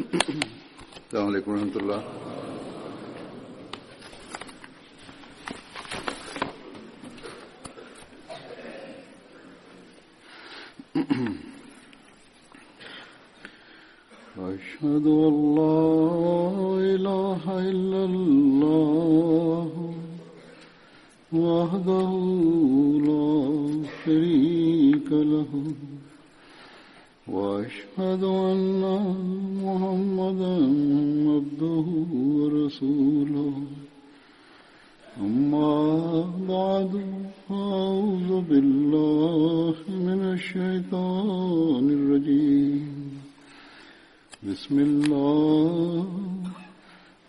अस्सलाम वालेकुम रहमतुल्लाह। अशहदु अल्ला इलाहा इल्लल्लाह वहदहु ला शरीका लहु وأشهد أن محمدا عبده ورسوله أما بعد فأعوذ بالله من الشيطان الرجيم بسم الله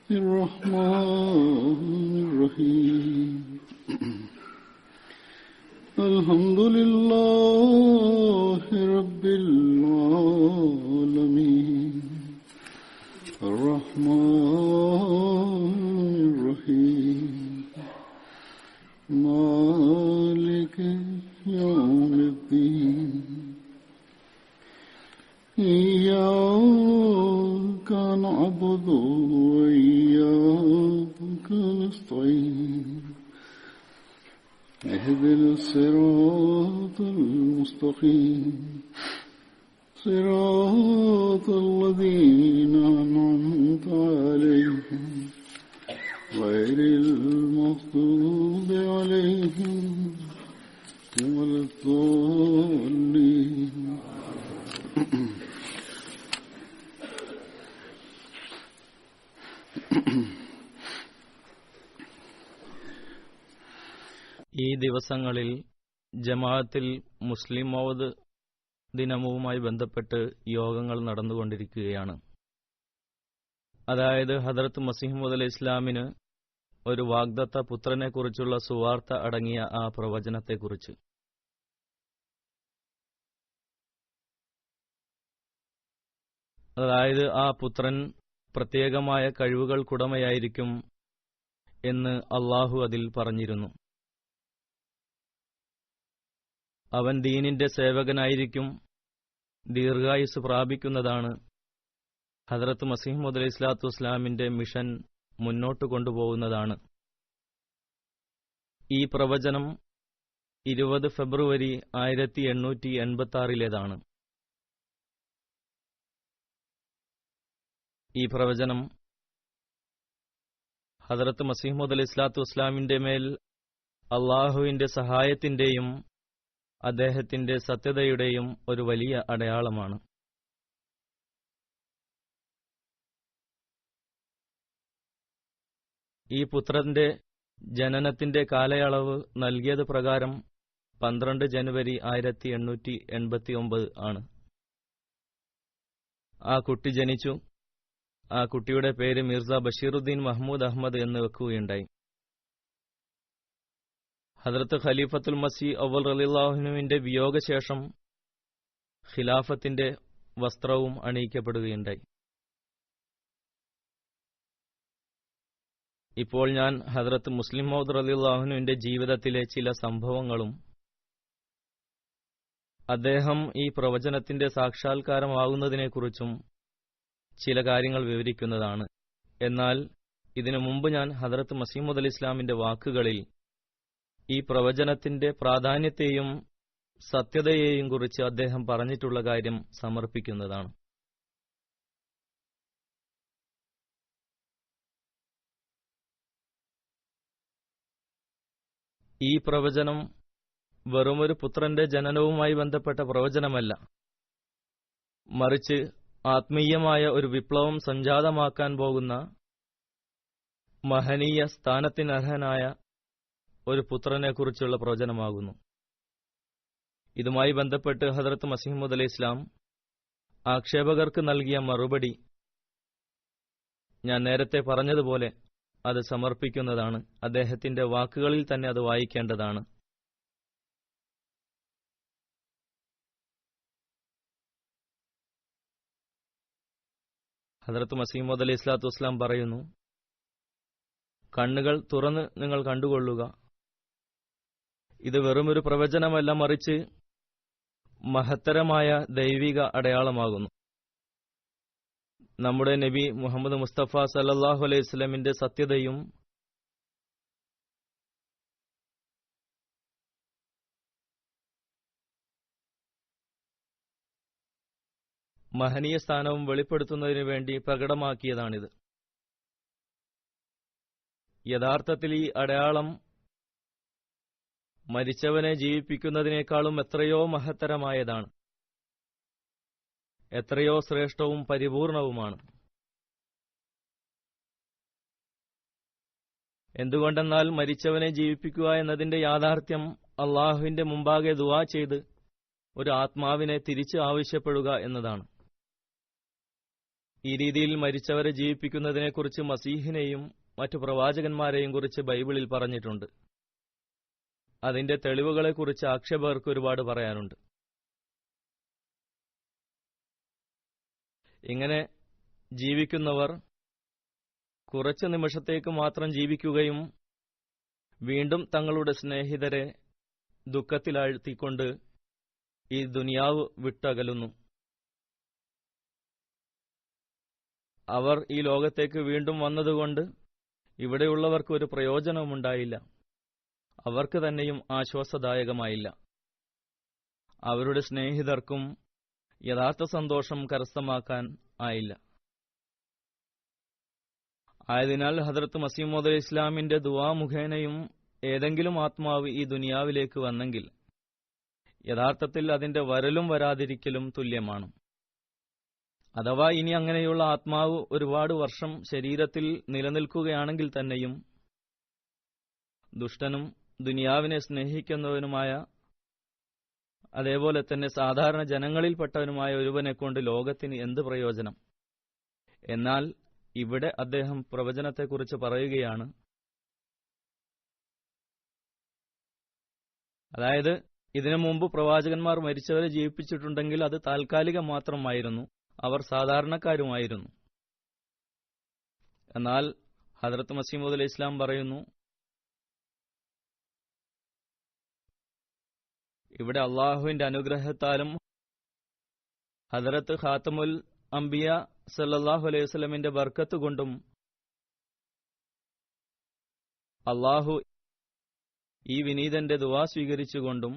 الرحمن الرحيم الحمد لله رب العالمين الرحمن الرحيم مالك يوم الدين إياك نعبد وإياك نستعين اهدنا الصراط المستقيم صراط الذين أنعمت عليهم غير المغضوب عليهم ولا الضالين. ഈ ദിവസങ്ങളിൽ ജമാഅത്തിൽ മുസ്ലിം മൗദ് ദിനവുമായി ബന്ധപ്പെട്ട് യോഗങ്ങൾ നടന്നുകൊണ്ടിരിക്കുകയാണ്. അതായത് ഹദരത്ത് മസീഹ് മൗഊദ് അലൈഹി ഇസ്ലാമിന് ഒരു വാഗ്ദത്ത പുത്രനെക്കുറിച്ചുള്ള സുവാർത്ത അടങ്ങിയ ആ പ്രവചനത്തെക്കുറിച്ച്. അതായത് ആ പുത്രൻ പ്രത്യേകമായ കഴിവുകൾക്കുടമയായിരിക്കും എന്ന് അള്ളാഹു അതിൽ പറഞ്ഞിരുന്നു. അവൻ ദീനിന്റെ സേവകനായിരിക്കും, ദീർഘായുസ് പ്രാപിക്കുന്നതാണ്. ഹദരത്ത് മസീഹ് മൗഊദ് അലൈഹി സ്വലാത്തു വസ്സലാമിന്റെ മിഷൻ മുന്നോട്ട് കൊണ്ടുപോകുന്നതാണ്. ഈ പ്രവചനം 20 ഫെബ്രുവരി 1886 ഈ പ്രവചനം ഹദരത്ത് മസീഹ് മൗഊദ് അലൈഹി സ്വലാത്തു വസ്സലാമിന്റെ മേൽ അള്ളാഹുവിന്റെ സഹായത്തിന്റെയും അദ്ദേഹത്തിന്റെ സത്യതയുടെയും ഒരു വലിയ അടയാളമാണ്. ഈ പുത്രന്റെ ജനനത്തിന്റെ കാലയളവ് നൽകിയത് പ്രകാരം 12 ജനുവരി 1889 ആണ്. ആ കുട്ടി ജനിച്ചു. ആ കുട്ടിയുടെ പേര് മിർസ ബഷീറുദ്ദീൻ മഹ്മൂദ് അഹമ്മദ് എന്ന് വെക്കുകയുണ്ടായി. ഹദരത്ത് ഖലീഫത്തുൽ മസീഹ് അവ്വൽ റളിയല്ലാഹുവിന്റെ വിയോഗശേഷം ഖിലാഫത്തിന്റെ വസ്ത്രവും അണിയിക്കപ്പെടുകയുണ്ടായി. ഇപ്പോൾ ഞാൻ ഹദരത്ത് മുസ്ലിം മൗഊദ് റളിയല്ലാഹുവിന്റെ ജീവിതത്തിലെ ചില സംഭവങ്ങളും അദ്ദേഹം ഈ പ്രവചനത്തിന്റെ സാക്ഷാത്കാരമാകുന്നതിനെക്കുറിച്ചും ചില കാര്യങ്ങൾ വിവരിക്കുന്നതാണ്. എന്നാൽ ഇതിനു മുമ്പ് ഞാൻ ഹദരത്ത് മസീഹ് മൗഊദ് അലൈഹി ഇസ്ലാമിന്റെ വാക്കുകളിൽ ഈ പ്രവചനത്തിന്റെ പ്രാധാന്യത്തെയും സത്യതയെയും കുറിച്ച് അദ്ദേഹം പറഞ്ഞിട്ടുള്ള കാര്യം സമർപ്പിക്കുന്നതാണ്. ഈ പ്രവചനം വെറുമൊരു പുത്രന്റെ ജനനവുമായി ബന്ധപ്പെട്ട പ്രവചനമല്ല, മറിച്ച് ആത്മീയമായ ഒരു വിപ്ലവം സംജാതമാക്കാൻ പോകുന്ന മഹനീയ സ്ഥാനത്തിനർഹനായ ഒരു പുത്രനെക്കുറിച്ചുള്ള പ്രവചനമാകുന്നു. ഇതുമായി ബന്ധപ്പെട്ട് ഹദരത്ത് മസീഹ് മൗഊദ് അലൈഹി ഇസ്ലാം ആക്ഷേപകർക്ക് നൽകിയ മറുപടി ഞാൻ നേരത്തെ പറഞ്ഞതുപോലെ അത് സമർപ്പിക്കുന്നതാണ്. അദ്ദേഹത്തിന്റെ വാക്കുകളിൽ തന്നെ അത് വായിക്കേണ്ടതാണ്. ഹദരത്ത് മസീഹ് മൗഊദ് അലൈഹി സ്വലാത്തു വസ്സലാം പറയുന്നു, കണ്ണുകൾ തുറന്ന് നിങ്ങൾ കണ്ടുകൊള്ളുക. ഇത് വെറുമൊരു പ്രവചനമല്ല, മറിച്ച് മഹത്തരമായ ദൈവിക അടയാളമാകുന്നു. നമ്മുടെ നബി മുഹമ്മദ് മുസ്തഫ സല്ലല്ലാഹു അലൈഹി വസല്ലമിന്റെ സത്യതയും മഹനീയ സ്ഥാനവും വെളിപ്പെടുത്തുന്നതിനു വേണ്ടി പ്രകടമാക്കിയതാണിത്. യഥാർത്ഥത്തിൽ ഈ അടയാളം മരിച്ചവനെ ജീവിപ്പിക്കുന്നതിനേക്കാളും എത്രയോ മഹത്തരമായതാണ്, എത്രയോ ശ്രേഷ്ഠവും പരിപൂർണവുമാണ്. എന്തുകൊണ്ടെന്നാൽ മരിച്ചവനെ ജീവിപ്പിക്കുക എന്നതിന്റെ യാഥാർത്ഥ്യം അള്ളാഹുവിന്റെ മുമ്പാകെ ദുആ ചെയ്ത് ഒരു ആത്മാവിനെ തിരിച്ച് ആവശ്യപ്പെടുക എന്നതാണ്. ഈ രീതിയിൽ മരിച്ചവരെ ജീവിപ്പിക്കുന്നതിനെക്കുറിച്ച് മസീഹിനെയും മറ്റു പ്രവാചകന്മാരെയും കുറിച്ച് ബൈബിളിൽ പറഞ്ഞിട്ടുണ്ട്. അതിന്റെ തെളിവുകളെക്കുറിച്ച് ആക്ഷേപകർക്ക് ഒരുപാട് പറയാനുണ്ട്. ഇങ്ങനെ ജീവിക്കുന്നവർ കുറച്ചു നിമിഷത്തേക്ക് മാത്രം ജീവിക്കുകയും വീണ്ടും തങ്ങളുടെ സ്നേഹിതരെ ദുഃഖത്തിലാഴ്ത്തിക്കൊണ്ട് ഈ ദുനിയാവ് വിട്ടകലുന്നു. അവർ ഈ ലോകത്തേക്ക് വീണ്ടും വന്നതുകൊണ്ട് ഇവിടെയുള്ളവർക്ക് ഒരു പ്രയോജനവുമുണ്ടായില്ല, അവർക്ക് തന്നെയും ആശ്വാസദായകമായില്ല, അവരുടെ സ്നേഹിതർക്കും യഥാർത്ഥ സന്തോഷം കരസ്ഥമാക്കാൻ ആയില്ല. ആയതിനാൽ ഹദ്റത്ത് മസീഹ് മൗഊദ് ഇസ്ലാമിന്റെ ദുആ മുഖേനയും ഏതെങ്കിലും ആത്മാവ് ഈ ദുനിയാവിലേക്ക് വന്നെങ്കിൽ യഥാർത്ഥത്തിൽ അതിന്റെ വരലും വരാതിരിക്കലും തുല്യമാണ്. അഥവാ ഇനി അങ്ങനെയുള്ള ആത്മാവ് ഒരുപാട് വർഷം ശരീരത്തിൽ നിലനിൽക്കുകയാണെങ്കിൽ തന്നെയും ദുഷ്ടനും ദുനിയാവിനെ സ്നേഹിക്കുന്നവനുമായ അതേപോലെ തന്നെ സാധാരണ ജനങ്ങളിൽപ്പെട്ടവനുമായ ഒരുവനെക്കൊണ്ട് ലോകത്തിന് എന്ത് പ്രയോജനം? എന്നാൽ ഇവിടെ അദ്ദേഹം പ്രവചനത്തെക്കുറിച്ച് പറയുകയാണ്. അതായത് ഇതിനു മുമ്പ് പ്രവാചകന്മാർ മരിച്ചവരെ ജീവിപ്പിച്ചിട്ടുണ്ടെങ്കിൽ അത് താൽക്കാലികം മാത്രമായിരുന്നു, അവർ സാധാരണക്കാരുമായിരുന്നു. എന്നാൽ ഹദ്റത്ത് മസീഹ് മൗഊദ് അലൈഹി ഇസ്ലാം പറയുന്നു, ഇവിടെ അള്ളാഹുവിന്റെ അനുഗ്രഹത്താലും ഹദ്റത്ത് ഖാത്തമുൽ അംബിയ സല്ലല്ലാഹു അലൈഹി വസല്ലമിന്റെ ബർക്കത്ത് കൊണ്ടും അള്ളാഹു ഈ വിനീതന്റെ ദുആ സ്വീകരിച്ചുകൊണ്ടും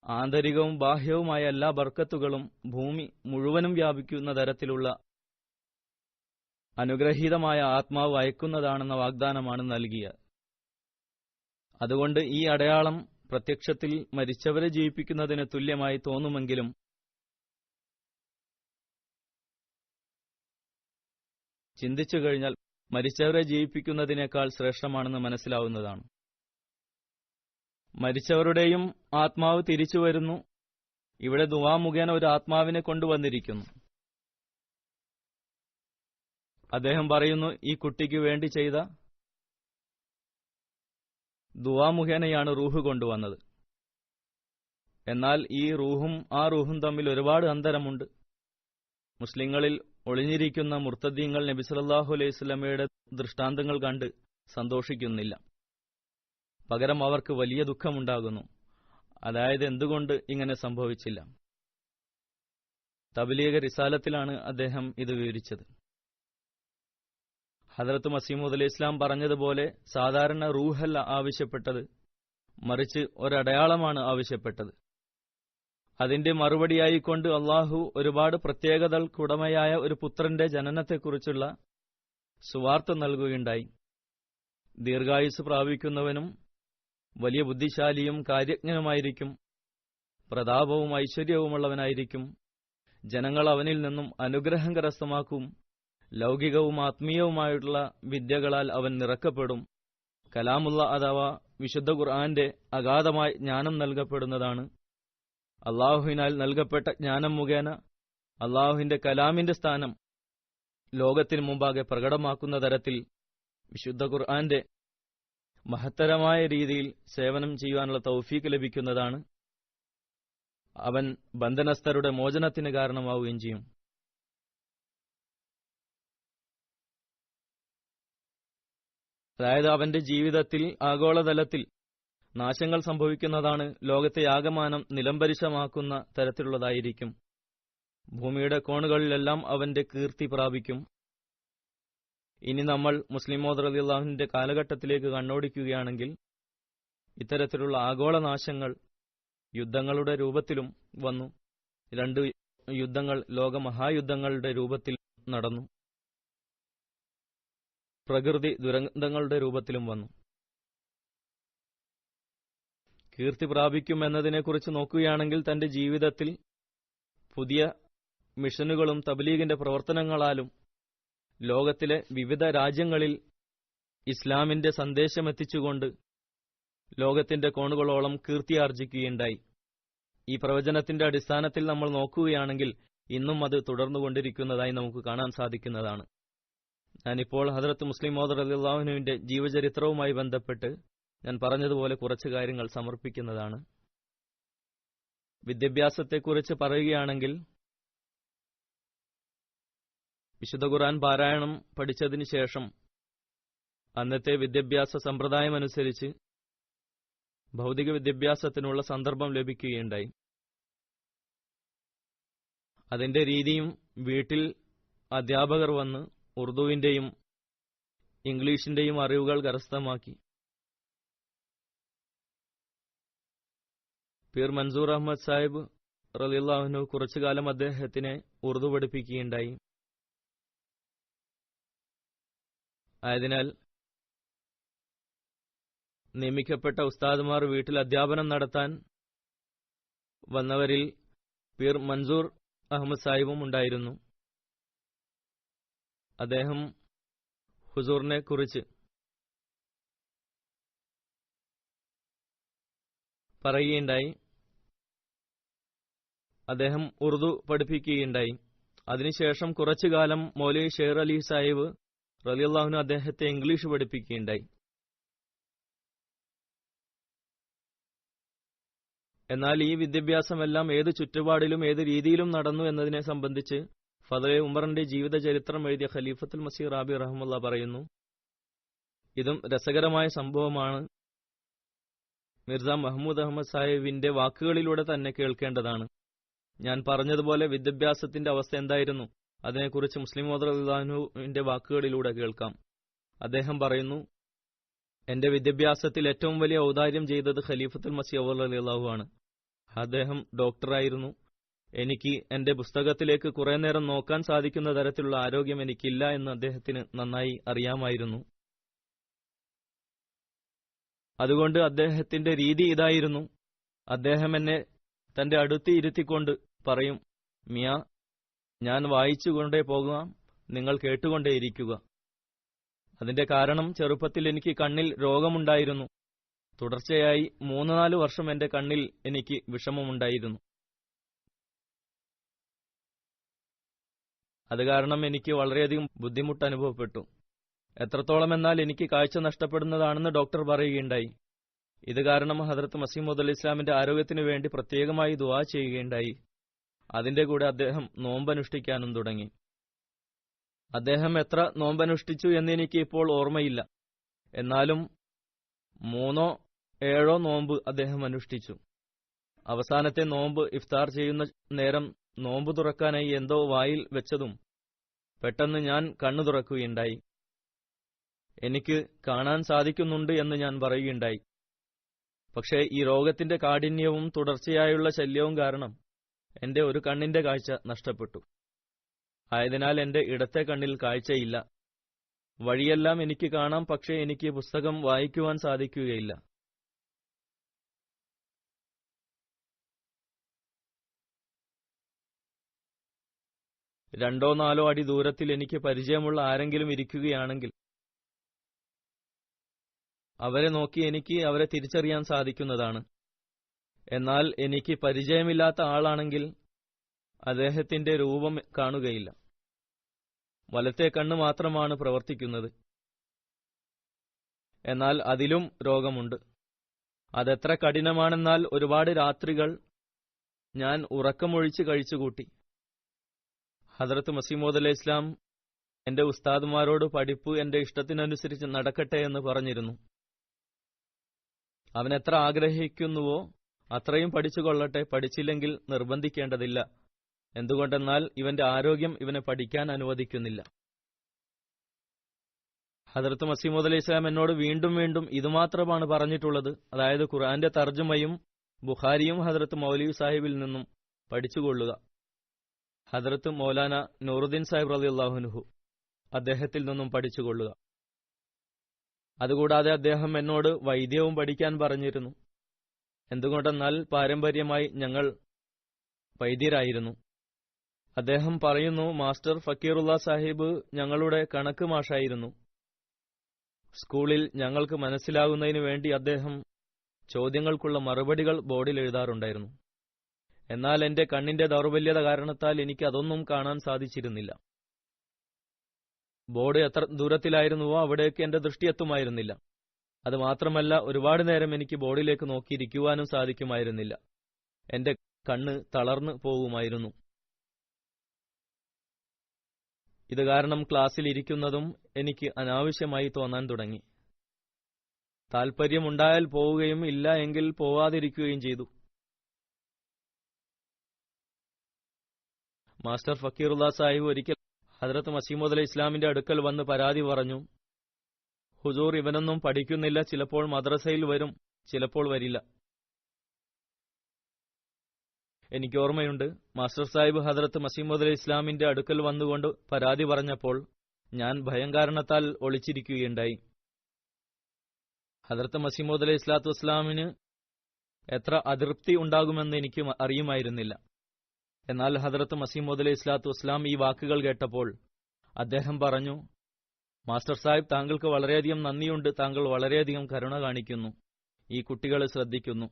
ആന്തരികവും ബാഹ്യവുമായ എല്ലാ ബർക്കത്തുകളും ഭൂമി മുഴുവനും വ്യാപിക്കുന്ന തരത്തിലുള്ള അനുഗ്രഹീതമായ ആത്മാവ് അയക്കുന്നതാണെന്ന വാഗ്ദാനമാണ് നൽകിയത്. അതുകൊണ്ട് ഈ അടയാളം പ്രത്യക്ഷത്തിൽ മരിച്ചവരെ ജീവിപ്പിക്കുന്നതിന് തുല്യമായി തോന്നുമെങ്കിലും ചിന്തിച്ചു കഴിഞ്ഞാൽ മരിച്ചവരെ ജീവിപ്പിക്കുന്നതിനേക്കാൾ ശ്രേഷ്ഠമാണെന്ന് മനസ്സിലാവുന്നതാണ്. മരിച്ചവരുടെയും ആത്മാവ് തിരിച്ചു വരുന്നു. ഇവിടെ ദുആ മുഖേന ഒരു ആത്മാവിനെ കൊണ്ടുവന്നിരിക്കുന്നു. അദ്ദേഹം പറയുന്നു, ഈ കുട്ടിക്ക് വേണ്ടി ചെയ്ത ദുആ മുഖേനയാണ് റൂഹ് കൊണ്ടുവന്നത്. എന്നാൽ ഈ റൂഹും ആ റൂഹും തമ്മിൽ ഒരുപാട് അന്തരമുണ്ട്. മുസ്ലിങ്ങളിൽ ഒളിഞ്ഞിരിക്കുന്ന മുർത്തദീങ്ങൾ നബി സല്ലല്ലാഹു അലൈഹി വസല്ലമയുടെ ദൃഷ്ടാന്തങ്ങൾ കണ്ട് സന്തോഷിക്കുന്നില്ല. പകരം അവർക്ക് വലിയ ദുഃഖമുണ്ടാകുന്നു. അതായത് എന്തുകൊണ്ട് ഇങ്ങനെ സംഭവിച്ചില്ല? തബ്ലീഗ് റിസാലത്തിലാണ് അദ്ദേഹം ഇത് വിവരിച്ചത്. ഹദ്റത്ത് മസീഹ് മൗഊദ് അലൈഹി ഇസ്ലാം പറഞ്ഞതുപോലെ സാധാരണ റൂഹല്ല ആവശ്യപ്പെട്ടത്, മറിച്ച് ഒരടയാളമാണ് ആവശ്യപ്പെട്ടത്. അതിന്റെ മറുപടിയായിക്കൊണ്ട് അള്ളാഹു ഒരുപാട് പ്രത്യേകതകൾക്കുടമയായ ഒരു പുത്രന്റെ ജനനത്തെക്കുറിച്ചുള്ള സുവാർത്ത നൽകുകയുണ്ടായി. ദീർഘായുസ് പ്രാപിക്കുന്നവനും വലിയ ബുദ്ധിശാലിയും കാര്യജ്ഞനുമായിരിക്കും, പ്രതാപവും ഐശ്വര്യവുമുള്ളവനായിരിക്കും, ജനങ്ങൾ അവനിൽ നിന്നും അനുഗ്രഹം കരസ്ഥമാക്കും, ലൗകികവും ആത്മീയവുമായിട്ടുള്ള വിദ്യകളാൽ അവൻ നിറക്കപ്പെടും, കലാമുള്ള അഥവാ വിശുദ്ധ ഖുർആന്റെ അഗാധമായ ജ്ഞാനം നൽകപ്പെടുന്നതാണ്. അള്ളാഹുവിനാൽ നൽകപ്പെട്ട ജ്ഞാനം മുഖേന അള്ളാഹുവിന്റെ കലാമിന്റെ സ്ഥാനം ലോകത്തിന് മുമ്പാകെ പ്രകടമാക്കുന്ന തരത്തിൽ വിശുദ്ധ ഖുർആന്റെ മഹത്തരമായ രീതിയിൽ സേവനം ചെയ്യുവാനുള്ള തൗഫീക്ക് ലഭിക്കുന്നതാണ്. അവൻ ബന്ധനസ്ഥരുടെ മോചനത്തിന് കാരണമാവുകയും ചെയ്യും. അതായത് അവന്റെ ജീവിതത്തിൽ ആഗോളതലത്തിൽ നാശങ്ങൾ സംഭവിക്കുന്നതാണ്, ലോകത്തെ ആകമാനം നിലംപരിശമാക്കുന്ന തരത്തിലുള്ളതായിരിക്കും. ഭൂമിയുടെ കോണുകളിലെല്ലാം അവന്റെ കീർത്തി പ്രാപിക്കും. ഇനി നമ്മൾ മുസ്ലിം മൗദ് റളിയല്ലാഹുവിന്റെ കാലഘട്ടത്തിലേക്ക് കണ്ണോടിക്കുകയാണെങ്കിൽ ഇത്തരത്തിലുള്ള ആഗോളനാശങ്ങൾ യുദ്ധങ്ങളുടെ രൂപത്തിലും വന്നു. 2 യുദ്ധങ്ങൾ ലോകമഹായുദ്ധങ്ങളുടെ രൂപത്തിൽ നടന്നു. പ്രകൃതി ദുരന്തങ്ങളുടെ രൂപത്തിലും വന്നു. കീർത്തി പ്രാപിക്കും എന്നതിനെക്കുറിച്ച് നോക്കുകയാണെങ്കിൽ തന്റെ ജീവിതത്തിൽ പുതിയ മിഷനുകളും തബ്ലീഗിന്റെ പ്രവർത്തനങ്ങളാലും ലോകത്തിലെ വിവിധ രാജ്യങ്ങളിൽ ഇസ്ലാമിന്റെ സന്ദേശമെത്തിച്ചുകൊണ്ട് ലോകത്തിന്റെ കോണുകളോളം കീർത്തിയാർജിക്കുകയുണ്ടായി. ഈ പ്രവചനത്തിന്റെ അടിസ്ഥാനത്തിൽ നമ്മൾ നോക്കുകയാണെങ്കിൽ ഇന്നും അത് തുടർന്നുകൊണ്ടിരിക്കുന്നതായി നമുക്ക് കാണാൻ സാധിക്കുന്നതാണ്. ഞാനിപ്പോൾ ഹദ്റത്ത് മുസ്ലിം മൗദ് റളിയല്ലാഹുവിന്റെ ജീവചരിത്രവുമായി ബന്ധപ്പെട്ട് ഞാൻ പറഞ്ഞതുപോലെ കുറച്ച് കാര്യങ്ങൾ സമർപ്പിക്കുന്നതാണ്. വിദ്യാഭ്യാസത്തെക്കുറിച്ച് പറയുകയാണെങ്കിൽ വിശുദ്ധ ഖുർആൻ പാരായണം പഠിച്ചതിന് ശേഷം അന്നത്തെ വിദ്യാഭ്യാസ സമ്പ്രദായമനുസരിച്ച് ഭൗതിക വിദ്യാഭ്യാസത്തിനുള്ള സന്ദർഭം ലഭിക്കുകയുണ്ടായി. അതിന്റെ രീതിയും വീട്ടിൽ അധ്യാപകർ വന്ന് ഉറുദുവിന്റെയും ഇംഗ്ലീഷിന്റെയും അറിവുകൾ കരസ്ഥമാക്കി. പീർ മൻസൂർ അഹമ്മദ് സാഹിബ് റളിയല്ലാഹു അൻഹു കുറച്ചുകാലം അദ്ദേഹത്തിനെ ഉറുദു പഠിപ്പിക്കുകയുണ്ടായി. ആയതിനാൽ നിയമിക്കപ്പെട്ട ഉസ്താദുമാർ വീട്ടിൽ അധ്യാപനം നടത്താൻ വന്നവരിൽ പീർ മൻസൂർ അഹമ്മദ് സാഹിബും ഉണ്ടായിരുന്നു. അദ്ദേഹം ഹുസൂറിനെ കുറിച്ച് പറയുകയുണ്ടായി. അദ്ദേഹം ഉറുദു പഠിപ്പിക്കുകയുണ്ടായി. അതിനുശേഷം കുറച്ചുകാലം മൗലവി ഷേർ അലി സാഹിബ് റളിയല്ലാഹു അൻഹു അദ്ദേഹത്തെ ഇംഗ്ലീഷ് പഠിപ്പിക്കുകയുണ്ടായി. എന്നാൽ ഈ വിദ്യാഭ്യാസമെല്ലാം ഏത് ചുറ്റുപാടിലും ഏത് രീതിയിലും നടന്നു എന്നതിനെ സംബന്ധിച്ച് ഫദ്ലെ ഉമറിന്റെ ജീവിത ചരിത്രം എഴുതിയ ഖലീഫത്തുൽ മസീഹ് റാബി റഹ്മത്തുള്ളാഹി പറയുന്നു. ഇതും രസകരമായ സംഭവമാണ്. മിർസ മഹ്മൂദ് അഹമ്മദ് സാഹിബിന്റെ വാക്കുകളിലൂടെ തന്നെ കേൾക്കേണ്ടതാണ്. ഞാൻ പറഞ്ഞതുപോലെ വിദ്യാഭ്യാസത്തിന്റെ അവസ്ഥ എന്തായിരുന്നു, അതിനെക്കുറിച്ച് മുസ്ലിം മൗദ് റളിയല്ലാഹു അൻഹുവിന്റെ വാക്കുകളിലൂടെ കേൾക്കാം. അദ്ദേഹം പറയുന്നു, എന്റെ വിദ്യാഭ്യാസത്തിൽ ഏറ്റവും വലിയ ഔദാര്യം ചെയ്തത് ഖലീഫത്തുൽ മസീഹ് ഔവൽ റളിയല്ലാഹു ആണ്. അദ്ദേഹം ഡോക്ടറായിരുന്നു. എനിക്ക് എന്റെ പുസ്തകത്തിലേക്ക് കുറെ നേരം നോക്കാൻ സാധിക്കുന്ന തരത്തിലുള്ള ആരോഗ്യം എനിക്കില്ല എന്ന് അദ്ദേഹത്തിന് നന്നായി അറിയാമായിരുന്നു. അതുകൊണ്ട് അദ്ദേഹത്തിന്റെ രീതി ഇതായിരുന്നു. അദ്ദേഹം എന്നെ തന്റെ അടുത്ത് ഇരുത്തിക്കൊണ്ട് പറയും, മിയ, ഞാൻ വായിച്ചുകൊണ്ടേ പോകാം, നിങ്ങൾ കേട്ടുകൊണ്ടേയിരിക്കുക. അതിന്റെ കാരണം ചെറുപ്പത്തിൽ എനിക്ക് കണ്ണിൽ രോഗമുണ്ടായിരുന്നു. തുടർച്ചയായി 3-4 വർഷം എന്റെ കണ്ണിൽ എനിക്ക് വിഷമമുണ്ടായിരുന്നു. അത് കാരണം എനിക്ക് വളരെയധികം ബുദ്ധിമുട്ട് അനുഭവപ്പെട്ടു. എത്രത്തോളം എന്നാൽ എനിക്ക് കാഴ്ച നഷ്ടപ്പെടുന്നതാണെന്ന് ഡോക്ടർ പറയുകയുണ്ടായി. ഇത് കാരണം ഹദ്റത്ത് മസീഹ് മൗഊദ് അലൈഹി ഇസ്ലാമിന്റെ ആരോഗ്യത്തിനു വേണ്ടി പ്രത്യേകമായി ദുആ ചെയ്യുകയുണ്ടായി. അതിന്റെ കൂടെ അദ്ദേഹം നോമ്പനുഷ്ഠിക്കാനും തുടങ്ങി. അദ്ദേഹം എത്ര നോമ്പനുഷ്ഠിച്ചു എന്നെനിക്ക് ഇപ്പോൾ ഓർമ്മയില്ല. എന്നാലും 3-7 നോമ്പ് അദ്ദേഹം അനുഷ്ഠിച്ചു. അവസാനത്തെ നോമ്പ് ഇഫ്താർ ചെയ്യുന്ന നേരം നോമ്പ് തുറക്കാനായി എന്തോ വായിൽ വെച്ചതും പെട്ടെന്ന് ഞാൻ കണ്ണു തുറക്കുകയുണ്ടായി. എനിക്ക് കാണാൻ സാധിക്കുന്നുണ്ട് എന്ന് ഞാൻ പറയുകയുണ്ടായി. പക്ഷേ ഈ രോഗത്തിന്റെ കാഠിന്യവും തുടർച്ചയായുള്ള ശല്യവും കാരണം എന്റെ ഒരു കണ്ണിന്റെ കാഴ്ച നഷ്ടപ്പെട്ടു. ആയതിനാൽ എന്റെ ഇടത്തെ കണ്ണിൽ കാഴ്ചയില്ല. വഴിയെല്ലാം എനിക്ക് കാണാം, പക്ഷേ എനിക്ക് പുസ്തകം വായിക്കുവാൻ സാധിക്കുകയില്ല. രണ്ടോ 4 അടി ദൂരത്തിൽ എനിക്ക് പരിചയമുള്ള ആരെങ്കിലും ഇരിക്കുകയാണെങ്കിൽ അവരെ നോക്കി എനിക്ക് അവരെ തിരിച്ചറിയാൻ സാധിക്കുന്നതാണ്. എന്നാൽ എനിക്ക് പരിചയമില്ലാത്ത ആളാണെങ്കിൽ അദ്ദേഹത്തിന്റെ രൂപം കാണുകയില്ല. വലത്തെ കണ്ണ് മാത്രമാണ് പ്രവർത്തിക്കുന്നത്. എന്നാൽ അതിലും രോഗമുണ്ട്. അതെത്ര കഠിനമാണെന്നാൽ ഒരുപാട് രാത്രികൾ ഞാൻ ഉറക്കമൊഴിച്ച് കഴിച്ചുകൂട്ടി. ഹദ്റത്ത് മസീഹ് മൗഊദ് അലൈഹി ഇസ്ലാം എന്റെ ഉസ്താദുമാരോട് പഠിപ്പ് എന്റെ ഇഷ്ടത്തിനനുസരിച്ച് നടക്കട്ടെ എന്ന് പറഞ്ഞിരുന്നു. അവൻ എത്ര ആഗ്രഹിക്കുന്നുവോ അത്രയും പഠിച്ചുകൊള്ളട്ടെ, പഠിച്ചില്ലെങ്കിൽ നിർബന്ധിക്കേണ്ടതില്ല എന്തുകൊണ്ടെന്നാൽ ഇവന്റെ ആരോഗ്യം ഇവനെ പഠിക്കാൻ അനുവദിക്കുന്നില്ല. ഹദരത്ത് മസീമൂദ് അലൈഹി സ്വലാം എന്നോട് വീണ്ടും വീണ്ടും ഇതുമാത്രമാണ് പറഞ്ഞിട്ടുള്ളത്, അതായത് ഖുർആന്റെ തർജ്ജമയും ബുഖാരിയും ഹദരത്ത് മൗലവി സാഹിബിൽ നിന്നും പഠിച്ചുകൊള്ളുക. ഹദരത്ത് മൗലാന നൂറുദ്ദീൻ സാഹിബ് റളിയല്ലാഹു അൻഹു അദ്ദേഹത്തിൽ നിന്നും പഠിച്ചുകൊള്ളുക. അതുകൂടാതെ അദ്ദേഹം എന്നോട് വൈദ്യവും പഠിക്കാൻ പറഞ്ഞിരുന്നു. എന്തുകൊണ്ടെന്നാൽ പാരമ്പര്യമായി ഞങ്ങൾ വൈദ്യരായിരുന്നു. അദ്ദേഹം പറയുന്നു, മാസ്റ്റർ ഫക്കീറുള്ള സാഹിബ് ഞങ്ങളുടെ കണക്ക് മാഷായിരുന്നു. സ്കൂളിൽ ഞങ്ങൾക്ക് മനസ്സിലാകുന്നതിനു വേണ്ടി അദ്ദേഹം ചോദ്യങ്ങൾക്കുള്ള മറുപടികൾ ബോർഡിൽ എഴുതാറുണ്ടായിരുന്നു. എന്നാൽ എന്റെ കണ്ണിന്റെ ദൗർബല്യത കാരണത്താൽ എനിക്ക് അതൊന്നും കാണാൻ സാധിച്ചിരുന്നില്ല. ബോർഡ് എത്ര ദൂരത്തിലായിരുന്നുവോ അവിടേക്ക് എന്റെ ദൃഷ്ടി എത്തുമായിരുന്നില്ല. അത് മാത്രമല്ല, ഒരുപാട് നേരം എനിക്ക് ബോർഡിലേക്ക് നോക്കിയിരിക്കുവാനും സാധിക്കുമായിരുന്നില്ല. എന്റെ കണ്ണ് തളർന്നു പോകുമായിരുന്നു. ഇത് കാരണം ക്ലാസ്സിൽ ഇരിക്കുന്നതും എനിക്ക് അനാവശ്യമായി തോന്നാൻ തുടങ്ങി. താൽപര്യമുണ്ടായാൽ പോവുകയും ഇല്ല എങ്കിൽ പോവാതിരിക്കുകയും ചെയ്തു. മാസ്റ്റർ ഫക്കീറുള്ള സാഹിബ് ഒരിക്കൽ ഹദരത്ത് മസീമൂദ് അലൈഹി ഇസ്ലാമിന്റെ അടുക്കൽ വന്ന് പരാതി പറഞ്ഞു, ഹുസൂർ, ഇവനൊന്നും പഠിക്കുന്നില്ല, ചിലപ്പോൾ മദ്രസയിൽ വരും, ചിലപ്പോൾ വരില്ല. എനിക്ക് ഓർമ്മയുണ്ട്, മാസ്റ്റർ സാഹിബ് ഹദരത്ത് മസീമൂദ് അലൈഹി ഇസ്ലാമിന്റെ അടുക്കൽ വന്നുകൊണ്ട് പരാതി പറഞ്ഞപ്പോൾ ഞാൻ ഭയം കാരണത്താൽ ഒളിച്ചിരിക്കുകയുണ്ടായി. ഹദരത്ത് മസീമൂദ് അലൈഹി സ്വലാത്തു വസ്സലാമിന് എത്ര അതൃപ്തി ഉണ്ടാകുമെന്ന് എനിക്ക് അറിയുമായിരുന്നില്ല. എന്നാൽ ഹദരത്ത് മസീമൂദ് അലൈഹി സ്വലാത്തു വസ്സലാം ഈ വാക്കുകൾ കേട്ടപ്പോൾ അദ്ദേഹം പറഞ്ഞു, മാസ്റ്റർ സാഹിബ്, താങ്കൾക്ക് വളരെയധികം നന്ദിയുണ്ട്, താങ്കൾ വളരെയധികം കരുണ കാണിക്കുന്നു, ഈ കുട്ടികളെ ശ്രദ്ധിക്കുന്നു.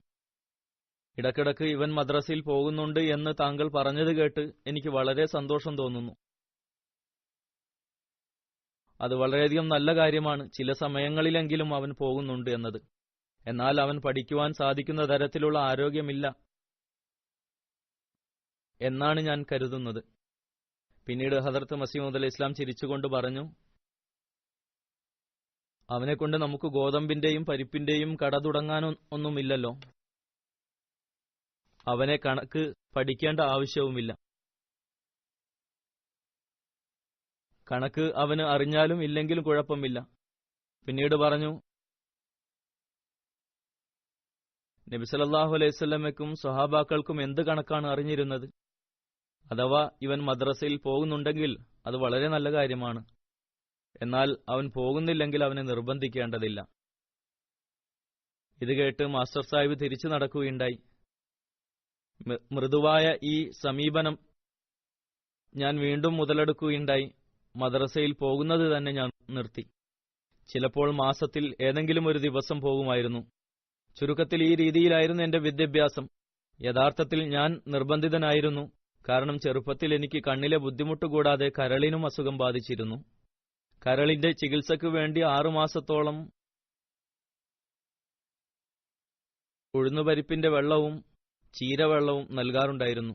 ഇടക്കിടക്ക് ഇവൻ മദ്രസയിൽ പോകുന്നുണ്ട് എന്ന് താങ്കൾ പറഞ്ഞത് കേട്ട് എനിക്ക് വളരെ സന്തോഷം തോന്നുന്നു. അത് വളരെയധികം നല്ല കാര്യമാണ്. ചില സമയങ്ങളിലെങ്കിലും അവൻ പോകുന്നുണ്ട് എന്നത്. എന്നാൽ അവൻ പഠിക്കുവാൻ സാധിക്കുന്ന തരത്തിലുള്ള ആരോഗ്യമില്ല എന്നാണ് ഞാൻ കരുതുന്നത്. പിന്നീട് ഹദരത്ത് മസീമൂദ് അലൈഹി ഇസ്ലാം ചിരിച്ചുകൊണ്ട് പറഞ്ഞു, അവനെക്കൊണ്ട് നമുക്ക് ഗോതമ്പിന്റെയും പരിപ്പിന്റെയും കട തുടങ്ങാനൊന്നുമില്ലല്ലോ. അവനെ കണക്ക് പഠിക്കേണ്ട ആവശ്യവുമില്ല. കണക്ക് അവന് അറിഞ്ഞാലും ഇല്ലെങ്കിലും കുഴപ്പമില്ല. പിന്നീട് പറഞ്ഞു, നബി സല്ലല്ലാഹു അലൈഹി വസല്ലമയ്ക്കും സ്വഹാബാക്കൾക്കും എന്ത് കണക്കാണ് അറിഞ്ഞിരുന്നത്? അഥവാ ഇവൻ മദ്രസയിൽ പോകുന്നുണ്ടെങ്കിൽ അത് വളരെ നല്ല കാര്യമാണ്. എന്നാൽ അവൻ പോകുന്നില്ലെങ്കിൽ അവനെ നിർബന്ധിക്കേണ്ടതില്ല. ഇത് കേട്ട് മാസ്റ്റർ സാഹിബ് തിരിച്ചു നടക്കുകയുണ്ടായി. മൃദുവായ ഈ സമീപനം ഞാൻ വീണ്ടും മുതലെടുക്കുകയുണ്ടായി. മദ്രസയിൽ പോകുന്നത് തന്നെ ഞാൻ നിർത്തി. ചിലപ്പോൾ മാസത്തിൽ ഏതെങ്കിലും ഒരു ദിവസം പോകുമായിരുന്നു. ചുരുക്കത്തിൽ ഈ രീതിയിലായിരുന്നു എന്റെ വിദ്യാഭ്യാസം. യഥാർത്ഥത്തിൽ ഞാൻ നിർബന്ധിതനായിരുന്നു. കാരണം ചെറുപ്പത്തിൽ എനിക്ക് കണ്ണിലെ ബുദ്ധിമുട്ട് കൂടാതെ കരളിനും അസുഖം ബാധിച്ചിരുന്നു. കരളിന്റെ ചികിത്സയ്ക്ക് വേണ്ടി 6 മാസത്തോളം ഉഴുന്നുപരിപ്പിന്റെ വെള്ളവും ചീരവെള്ളവും നൽകാറുണ്ടായിരുന്നു.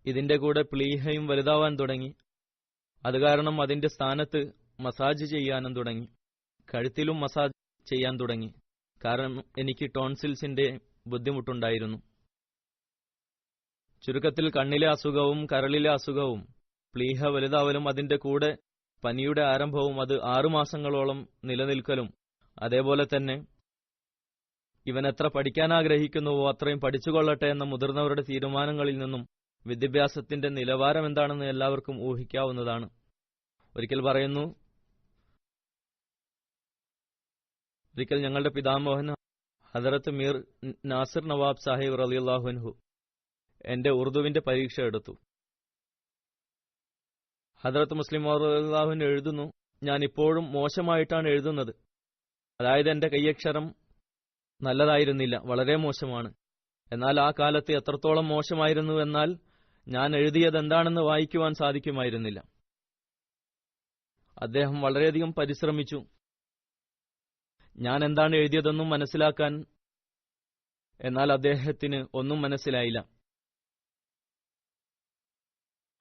ഇതിന്റെ കൂടെ പ്ലീഹയും വലുതാവാൻ തുടങ്ങി. അത് കാരണം അതിന്റെ സ്ഥാനത്ത് മസാജ് ചെയ്യാനും തുടങ്ങി. കഴുത്തിലും മസാജ് ചെയ്യാൻ തുടങ്ങി. കാരണം എനിക്ക് ടോൺസിൽസിന്റെ ബുദ്ധിമുട്ടുണ്ടായിരുന്നു. ചുരുക്കത്തിൽ കണ്ണിലെ അസുഖവും കരളിലെ അസുഖവും പ്ലീഹ വലുതാവലും അതിന്റെ കൂടെ പനിയുടെ ആരംഭവും അത് 6 മാസങ്ങളോളം നിലനിൽക്കലും, അതേപോലെ തന്നെ ഇവൻ എത്ര പഠിക്കാൻ ആഗ്രഹിക്കുന്നുവോ അത്രയും പഠിച്ചുകൊള്ളട്ടെ എന്ന മുതിർന്നവരുടെ തീരുമാനങ്ങളിൽ നിന്നും വിദ്യാഭ്യാസത്തിന്റെ നിലവാരം എന്താണെന്ന് എല്ലാവർക്കും ഊഹിക്കാവുന്നതാണ്. ഒരിക്കൽ പറയുന്നു, ഒരിക്കൽ ഞങ്ങളുടെ പിതാമോഹൻ ഹദരത്ത് മീർ നാസിർ നവാബ് സാഹിബ് റളിയല്ലാഹു അൻഹു എന്റെ ഉറുദുവിന്റെ പരീക്ഷ എടുത്തു. ഹദരത്ത് മുസ്ലിം റളിയല്ലാഹു അൻഹു എഴുതുന്നു, ഞാൻ ഇപ്പോഴും മോശമായിട്ടാണ് എഴുതുന്നത്. അതായത് എന്റെ കൈയക്ഷരം നല്ലതായിരുന്നില്ല, വളരെ മോശമാണ്. എന്നാൽ ആ കാലത്ത് എത്രത്തോളം മോശമായിരുന്നു എന്നാൽ ഞാൻ എഴുതിയത് എന്താണെന്ന് വായിക്കുവാൻ സാധിക്കുമായിരുന്നില്ല. അദ്ദേഹം വളരെയധികം പരിശ്രമിച്ചു ഞാൻ എന്താണ് എഴുതിയതെന്നും മനസ്സിലാക്കാൻ. എന്നാൽ അദ്ദേഹത്തിന് ഒന്നും മനസ്സിലായില്ല.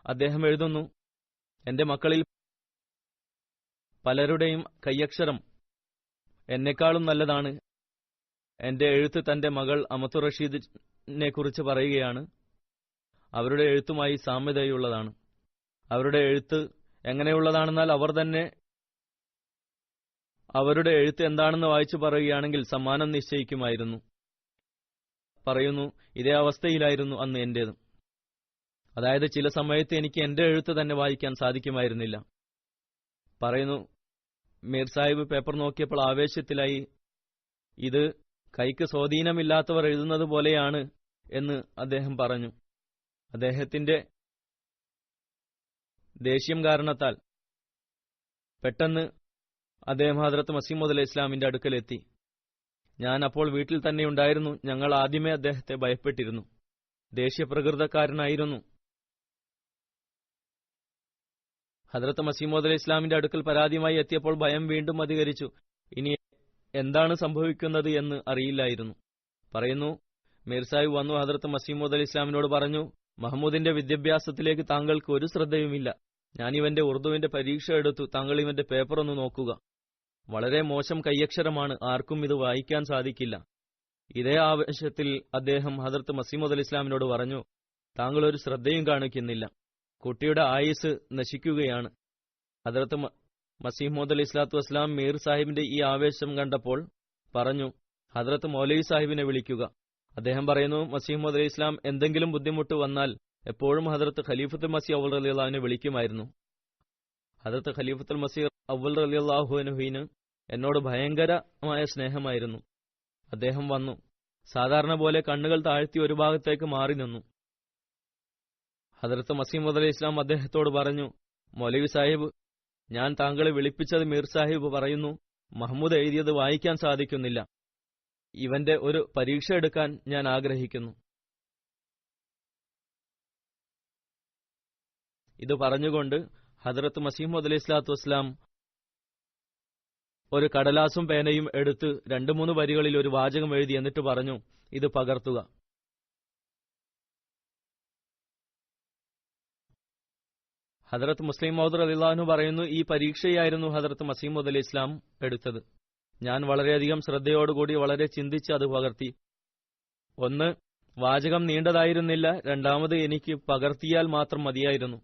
അദ്ദേഹം എഴുതുന്നു, എന്റെ മക്കളിൽ പലരുടെയും കൈയക്ഷരം എന്നെക്കാളും നല്ലതാണ്. എന്റെ എഴുത്ത് തന്റെ മകൾ അമത്തു റഷീദിനെ കുറിച്ച് പറയുകയാണ്. അവരുടെ എഴുത്തുമായി സാമ്യതയുള്ളതാണ്. അവരുടെ എഴുത്ത് എങ്ങനെയുള്ളതാണെന്നാൽ അവർ തന്നെ അവരുടെ എഴുത്ത് എന്താണെന്ന് വായിച്ചു പറയുകയാണെങ്കിൽ സമ്മാനം നിശ്ചയിക്കുമായിരുന്നു. പറയുന്നു, ഇതേ അവസ്ഥയിലായിരുന്നു അന്ന് എന്റേതും. അതായത് ചില സമയത്ത് എനിക്ക് എന്റെ എഴുത്ത് തന്നെ വായിക്കാൻ സാധിക്കുമായിരുന്നില്ല. പറയുന്നു, മീർ സാഹിബ് പേപ്പർ നോക്കിയപ്പോൾ ആവേശത്തിലായി. ഇത് കൈക്ക് സ്വാധീനമില്ലാത്തവർ എഴുതുന്നത് പോലെയാണ് എന്ന് അദ്ദേഹം പറഞ്ഞു. അദ്ദേഹത്തിന്റെ ദേഷ്യം കാരണത്താൽ പെട്ടെന്ന് അദ്ദേഹം ഹദ്രത്ത് മസീഹ് മൗഊദ് അലൈഹി ഇസ്ലാമിന്റെ അടുക്കലെത്തി. ഞാൻ അപ്പോൾ വീട്ടിൽ തന്നെയുണ്ടായിരുന്നു. ഞങ്ങൾ ആദ്യമേ അദ്ദേഹത്തെ ഭയപ്പെട്ടിരുന്നു. ദേഷ്യപ്രകൃതക്കാരനായിരുന്നു. ഹദ്രത്ത് മസീഹ് മൗഊദ് അലൈഹി ഇസ്ലാമിന്റെ അടുക്കൽ പരാതിയുമായി എത്തിയപ്പോൾ ഭയം വീണ്ടും അധികരിച്ചു. ഇനി എന്താണ് സംഭവിക്കുന്നത് എന്ന് അറിയില്ലായിരുന്നു. പറയുന്നു, മീർ സാഹിബ് വന്നു ഹദ്രത്ത് മസീഹ് മൗഊദ് അലൈഹി ഇസ്ലാമിനോട് പറഞ്ഞു, മഹമ്മൂദിന്റെ വിദ്യാഭ്യാസത്തിലേക്ക് താങ്കൾക്ക് ഒരു ശ്രദ്ധയുമില്ല. ഞാനിവന്റെ ഉറുദുവിന്റെ പരീക്ഷ എടുത്തു. താങ്കൾ ഇവന്റെ പേപ്പർ ഒന്ന് നോക്കുക. വളരെ മോശം കയ്യക്ഷരമാണ്. ആർക്കും ഇത് വായിക്കാൻ സാധിക്കില്ല. ഇതേ ആവേശത്തിൽ അദ്ദേഹം ഹദ്രത്ത് മസീഹ് മൗഊദ് അലൈഹി ഇസ്ലാമിനോട് പറഞ്ഞു, താങ്കൾ ഒരു ശ്രദ്ധയും കാണിക്കുന്നില്ല. കുട്ടിയുടെ ആയുസ് നശിക്കുകയാണ്. ഹദ്രത്ത് മസീഹ് മൗഊദ് അലൈഹി സ്വലാത്തു വസ്സലാം മീർ സാഹിബിന്റെ ഈ ആവേശം കണ്ടപ്പോൾ പറഞ്ഞു, ഹദ്രത്ത് മൗലവി സാഹിബിനെ വിളിക്കുക. അദ്ദേഹം പറയുന്നു, മസീഹ് മൗഊദ് അലൈഹി ഇസ്ലാം എന്തെങ്കിലും ബുദ്ധിമുട്ട് വന്നാൽ എപ്പോഴും ഹദ്രത്ത് ഖലീഫത്തുൽ മസീഹ് അവ്വൽ റളിയല്ലാഹു അൻഹുവിനെ വിളിക്കുമായിരുന്നു. ഹദ്രത്ത് ഖലീഫത്തുൽ മസീഹ് അവ്വൽ റളിയല്ലാഹു അൻഹുവിന് എന്നോട് ഭയങ്കരമായ സ്നേഹമായിരുന്നു. അദ്ദേഹം വന്നു. സാധാരണ പോലെ കണ്ണുകൾ താഴ്ത്തി ഒരു ഭാഗത്തേക്ക് മാറി നിന്നു. ഹദ്രത്ത് മസീഹ് മൗഊദ് അലൈഹി ഇസ്ലാം അദ്ദേഹത്തോട് പറഞ്ഞു, മൗലവി സാഹിബ്, ഞാൻ താങ്കളെ വിളിപ്പിച്ചത് മീർ സാഹിബ് പറയുന്നു, മഹ്മൂദ് എഴുതിയത് വായിക്കാൻ സാധിക്കുന്നില്ല. ഇവന്റെ ഒരു പരീക്ഷ എടുക്കാൻ ഞാൻ ആഗ്രഹിക്കുന്നു. ഇത് പറഞ്ഞുകൊണ്ട് ഹദ്രത്ത് മസീഹ് മൗഊദ് അലൈഹി സ്വലാത്തു വസ്സലാം ഒരു കടലാസും പേനയും എടുത്ത് 2-3 വരികളിൽ ഒരു വാചകം എഴുതി. എന്നിട്ട് പറഞ്ഞു, ഇത് പകർത്തുക. ഹദ്രത്ത് മുസ്ലിം മൗഊദ് റളിയല്ലാഹു അൻഹു പറയുന്നു, ഈ പരീക്ഷയായിരുന്നു ഹദ്രത്ത് മസീഹ് മൗഊദ് അലൈഹി ഇസ്ലാം എടുത്തത്. ഞാൻ വളരെയധികം ശ്രദ്ധയോടുകൂടി വളരെ ചിന്തിച്ച് അത് പകർത്തി. ഒന്ന്, വാചകം നീണ്ടതായിരുന്നില്ല. രണ്ടാമത്, എനിക്ക് പകർത്തിയാൽ മാത്രം മതിയായിരുന്നു.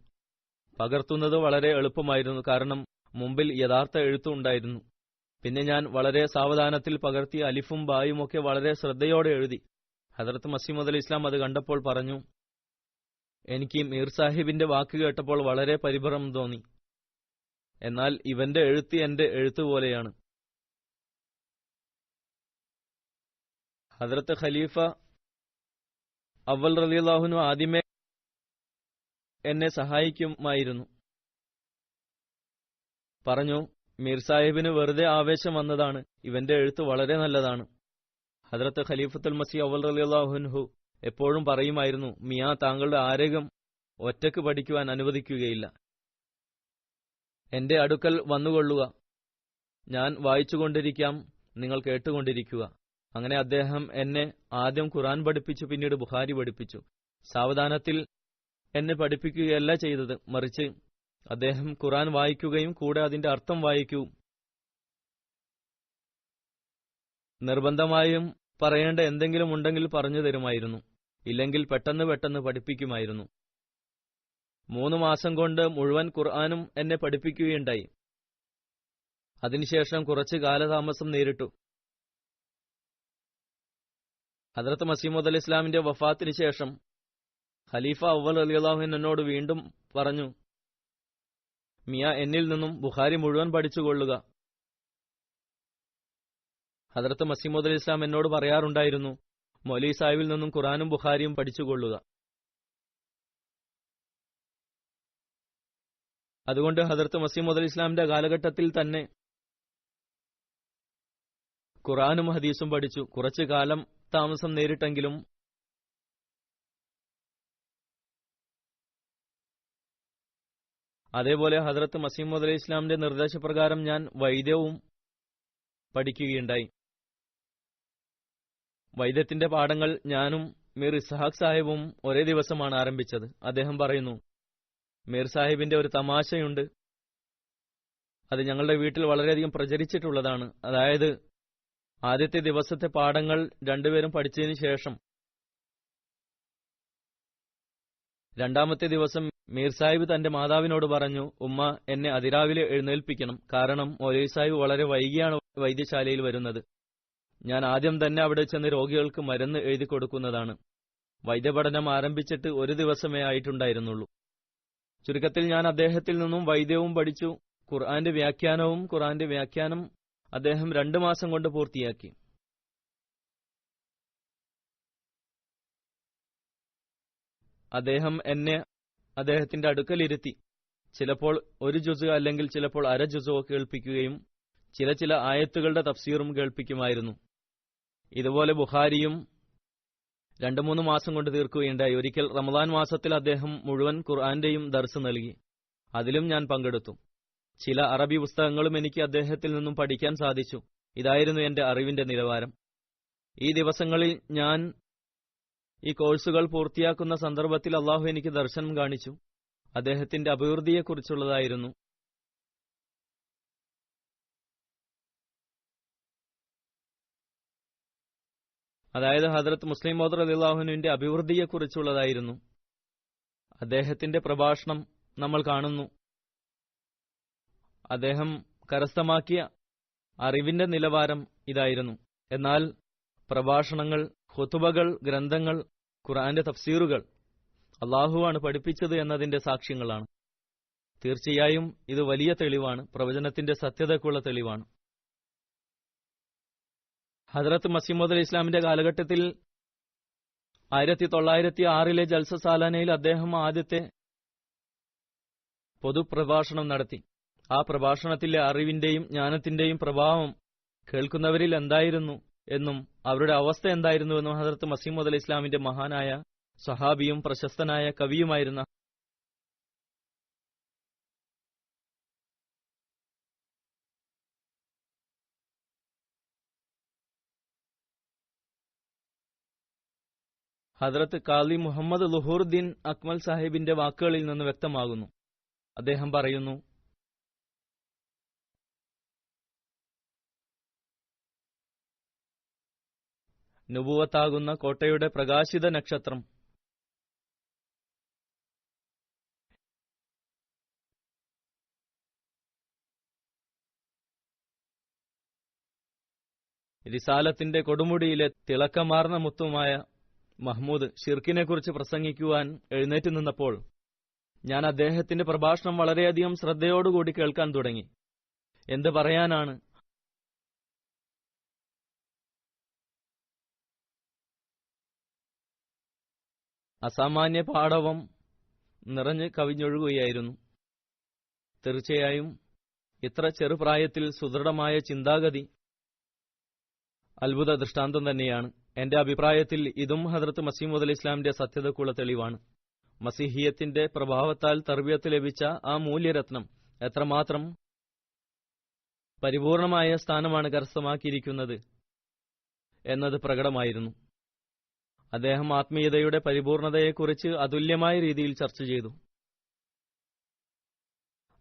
പകർത്തുന്നത് വളരെ എളുപ്പമായിരുന്നു, കാരണം മുമ്പിൽ യഥാർത്ഥ എഴുത്തുണ്ടായിരുന്നു. പിന്നെ ഞാൻ വളരെ സാവധാനത്തിൽ പകർത്തി. അലിഫും ബായും ഒക്കെ വളരെ ശ്രദ്ധയോടെ എഴുതി. ഹദ്രത്ത് മസീഹ് മൗഊദ് അലൈഹി ഇസ്ലാം അത് കണ്ടപ്പോൾ പറഞ്ഞു, എനിക്ക് മീർ സാഹിബിന്റെ വാക്ക് കേട്ടപ്പോൾ വളരെ പരിഭ്രമം തോന്നി. എന്നാൽ ഇവന്റെ എഴുത്ത് എന്റെ എഴുത്ത് പോലെയാണ്. ഹദ്രത്ത് ഖലീഫ അവ്വൽ റളിയല്ലാഹു അൻഹു ആദ്യമേ എന്നെ സഹായിക്കുമായിരുന്നു. പറഞ്ഞു, മീർ സാഹിബിന് വെറുതെ ആവേശം വന്നതാണ്. ഇവന്റെ എഴുത്ത് വളരെ നല്ലതാണ്. ഹദ്രത്ത് ഖലീഫത്തുൽ മസീഹ് അവ്വൽ റളിയല്ലാഹു അൻഹു എപ്പോഴും പറയുമായിരുന്നു, മിയാ, താങ്കളുടെ ആരോഗ്യം ഒറ്റയ്ക്ക് പഠിക്കുവാൻ അനുവദിക്കുകയില്ല. എന്റെ അടുക്കൽ വന്നുകൊള്ളുക. ഞാൻ വായിച്ചുകൊണ്ടിരിക്കാം, നിങ്ങൾ കേട്ടുകൊണ്ടിരിക്കുക. അങ്ങനെ അദ്ദേഹം എന്നെ ആദ്യം ഖുർആൻ പഠിപ്പിച്ചു, പിന്നീട് ബുഖാരി പഠിപ്പിച്ചു. സാവധാനത്തിൽ എന്നെ പഠിപ്പിക്കുകയല്ല ചെയ്തത്, മറിച്ച് അദ്ദേഹം ഖുർആൻ വായിക്കുകയും കൂടെ അതിന്റെ അർത്ഥം വായിക്കുകയും നിർബന്ധമായും പറയേണ്ട എന്തെങ്കിലും ഉണ്ടെങ്കിൽ പറഞ്ഞു തരുമായിരുന്നു. ഇല്ലെങ്കിൽ പെട്ടെന്ന് പഠിപ്പിക്കുമായിരുന്നു. 3 മാസം കൊണ്ട് മുഴുവൻ ഖുർആനും എന്നെ പഠിപ്പിക്കുകയുണ്ടായി. അതിനുശേഷം കുറച്ച് കാലതാമസം നേരിട്ടു. ഹദ്രത്ത് മസീഹ് മൗഊദ് അലൈഹി ഇസ്ലാമിന്റെ വഫാത്തിന് ശേഷം ഖലീഫ അവ്വൽ റളിയല്ലാഹു അൻഹു എന്നോട് വീണ്ടും പറഞ്ഞു, മിയ, എന്നിൽ നിന്നും ബുഖാരി മുഴുവൻ പഠിച്ചുകൊള്ളുക. ഹദ്രത്ത് മസീഹ് മൗഊദ് അലൈഹി ഇസ്ലാം എന്നോട് പറയാറുണ്ടായിരുന്നു, മൗലവി സാഹിബിൽ നിന്നും ഖുർആനും ബുഖാരിയും പഠിച്ചുകൊള്ളുക. അതുകൊണ്ട് ഹദ്രത്ത് മസീഹ് മൗഊദ് അലൈഹി ഇസ്ലാമിന്റെ കാലഘട്ടത്തിൽ തന്നെ ഖുർആനും ഹദീസും പഠിച്ചു. കുറച്ചു കാലം താമസം നേരിട്ടെങ്കിലും അതേപോലെ ഹദ്രത്ത് മസീഹ് മൗഊദ് അലൈഹി ഇസ്ലാമിന്റെ നിർദ്ദേശപ്രകാരം ഞാൻ വൈദ്യവും പഠിക്കുകയുണ്ടായി. വൈദ്യത്തിന്റെ പാഠങ്ങൾ ഞാനും മീർ ഇസ്ഹാഖ് സാഹിബും ഒരേ ദിവസമാണ് ആരംഭിച്ചത്. അദ്ദേഹം പറയുന്നു, മീർ സാഹിബിന്റെ ഒരു തമാശയുണ്ട്. അത് ഞങ്ങളുടെ വീട്ടിൽ വളരെയധികം പ്രചരിച്ചിട്ടുള്ളതാണ്. അതായത്, ആദ്യത്തെ ദിവസത്തെ പാഠങ്ങൾ രണ്ടുപേരും പഠിച്ചതിന് ശേഷം രണ്ടാമത്തെ ദിവസം മീർ സാഹിബ് തന്റെ മാതാവിനോട് പറഞ്ഞു, ഉമ്മ, എന്നെ അതിരാവിലെ എഴുന്നേൽപ്പിക്കണം. കാരണം മൗലവി സാഹിബ് വളരെ വൈകിയാണ് വൈദ്യശാലയിൽ വരുന്നത്. ഞാൻ ആദ്യം തന്നെ അവിടെ ചെന്ന് രോഗികൾക്ക് മരുന്ന് എഴുതി കൊടുക്കുന്നതാണ്. വൈദ്യപഠനം ആരംഭിച്ചിട്ട് ഒരു ദിവസമേ ആയിട്ടുണ്ടായിരുന്നുള്ളൂ. ചുരുക്കത്തിൽ ഞാൻ അദ്ദേഹത്തിൽ നിന്നും വൈദ്യവും പഠിച്ചു. ഖുർആന്റെ വ്യാഖ്യാനം അദ്ദേഹം 2 മാസം കൊണ്ട് പൂർത്തിയാക്കി. അദ്ദേഹം എന്നെ അദ്ദേഹത്തിന്റെ അടുക്കലിരുത്തി ചിലപ്പോൾ 1 ജുസ് അല്ലെങ്കിൽ ചിലപ്പോൾ അര ജുസോ കേൾപ്പിക്കുകയും ചില ആയത്തുകളുടെ തഫ്സീറും കേൾപ്പിക്കുമായിരുന്നു. ഇതുപോലെ ബുഖാരിയും 2-3 മാസം കൊണ്ട് തീർക്കുകയുണ്ടായി. ഒരിക്കൽ റമദാൻ മാസത്തിൽ അദ്ദേഹം മുഴുവൻ ഖുർആന്റെയും ദർസ് നൽകി. അതിലും ഞാൻ പങ്കെടുത്തു. ചില അറബി പുസ്തകങ്ങളും എനിക്ക് അദ്ദേഹത്തിൽ നിന്നും പഠിക്കാൻ സാധിച്ചു. ഇതായിരുന്നു എന്റെ അറിവിന്റെ നിലവാരം. ഈ ദിവസങ്ങളിൽ ഞാൻ ഈ കോഴ്സുകൾ പൂർത്തിയാക്കുന്ന സന്ദർഭത്തിൽ അള്ളാഹു എനിക്ക് ദർശനം കാണിച്ചു. അദ്ദേഹത്തിന്റെ അഭിവൃദ്ധിയെക്കുറിച്ചുള്ളതായിരുന്നു. അതായത് ഹദ്രത്ത് മുസ്ലിം മൗദ് റളിയല്ലാഹു അൻഹുവിന്റെ അഭിവൃദ്ധിയെക്കുറിച്ചുള്ളതായിരുന്നു. അദ്ദേഹത്തിന്റെ പ്രഭാഷണം നമ്മൾ കാണുന്നു. അദ്ദേഹം കരസ്ഥമാക്കിയ അറിവിന്റെ നിലവാരം ഇതായിരുന്നു. എന്നാൽ പ്രഭാഷണങ്ങൾ, ഖുതുബകൾ, ഗ്രന്ഥങ്ങൾ, ഖുർആന്റെ തഫ്സീറുകൾ അള്ളാഹുവാണ് പഠിപ്പിച്ചത് എന്നതിന്റെ സാക്ഷ്യങ്ങളാണ്. തീർച്ചയായും ഇത് വലിയ തെളിവാണ്, പ്രവചനത്തിന്റെ സത്യതയ്ക്കുള്ള തെളിവാണ്. ഹദ്രത്ത് മസീഹ് മൗഊദ് ഇസ്ലാമിന്റെ കാലഘട്ടത്തിൽ 1906 ജൽസ സാലാനയിൽ അദ്ദേഹം ആദ്യത്തെ പൊതുപ്രഭാഷണം നടത്തി. ആ പ്രഭാഷണത്തിലെ അറിവിന്റെയും ജ്ഞാനത്തിന്റെയും പ്രഭാവം കേൾക്കുന്നവരിൽ എന്തായിരുന്നു എന്നും അവരുടെ അവസ്ഥ എന്തായിരുന്നുവെന്നും ഹദ്രത്ത് മസീഹ് മൗഊദ് ഇസ്ലാമിന്റെ മഹാനായ സഹാബിയും പ്രശസ്തനായ കവിയുമായിരുന്ന ഹദ്രത്ത് ഖാലി മുഹമ്മദ് ലുഹൂറുദ്ദീൻ അക്മൽ സാഹിബിന്റെ വാക്കുകളിൽ നിന്ന് വ്യക്തമാകുന്നു. അദ്ദേഹം പറയുന്നു, നുബുവത്താകുന്ന കോട്ടയുടെ പ്രകാശിത നക്ഷത്രം റിസാലത്തിന്റെ കൊടുമുടിയിലെ തിളക്കമാർന്ന മുത്തുമായ മഹ്മൂദ് ഷിർക്കിനെക്കുറിച്ച് പ്രസംഗിക്കുവാൻ എഴുന്നേറ്റ് നിന്നപ്പോൾ ഞാൻ അദ്ദേഹത്തിന്റെ പ്രഭാഷണം വളരെയധികം ശ്രദ്ധയോടുകൂടി കേൾക്കാൻ തുടങ്ങി. എന്ത് പറയാനാണ്, അസാമാന്യ പാടവം നിറഞ്ഞ് കവിഞ്ഞൊഴുകുകയായിരുന്നു. തീർച്ചയായും ഇത്ര ചെറുപ്രായത്തിൽ സുദൃഢമായ ചിന്താഗതി അത്ഭുത ദൃഷ്ടാന്തം തന്നെയാണ്. എന്റെ അഭിപ്രായത്തിൽ ഇതും ഹദ്രത്ത് മസീഹ് മൗഊദ് ഇസ്ലാമിന്റെ സത്യതയ്ക്കുള്ള തെളിവാണ്. മസീഹിയത്തിന്റെ പ്രഭാവത്താൽ തർബിയത്ത് ലഭിച്ച ആ മൂല്യരത്നം എത്രമാത്രം പരിപൂർണമായ സ്ഥാനമാണ് കരസ്ഥമാക്കിയിരിക്കുന്നത് എന്നത് പ്രകടമായിരുന്നു. അദ്ദേഹം ആത്മീയതയുടെ പരിപൂർണതയെക്കുറിച്ച് അതുല്യമായ രീതിയിൽ ചർച്ച ചെയ്തു.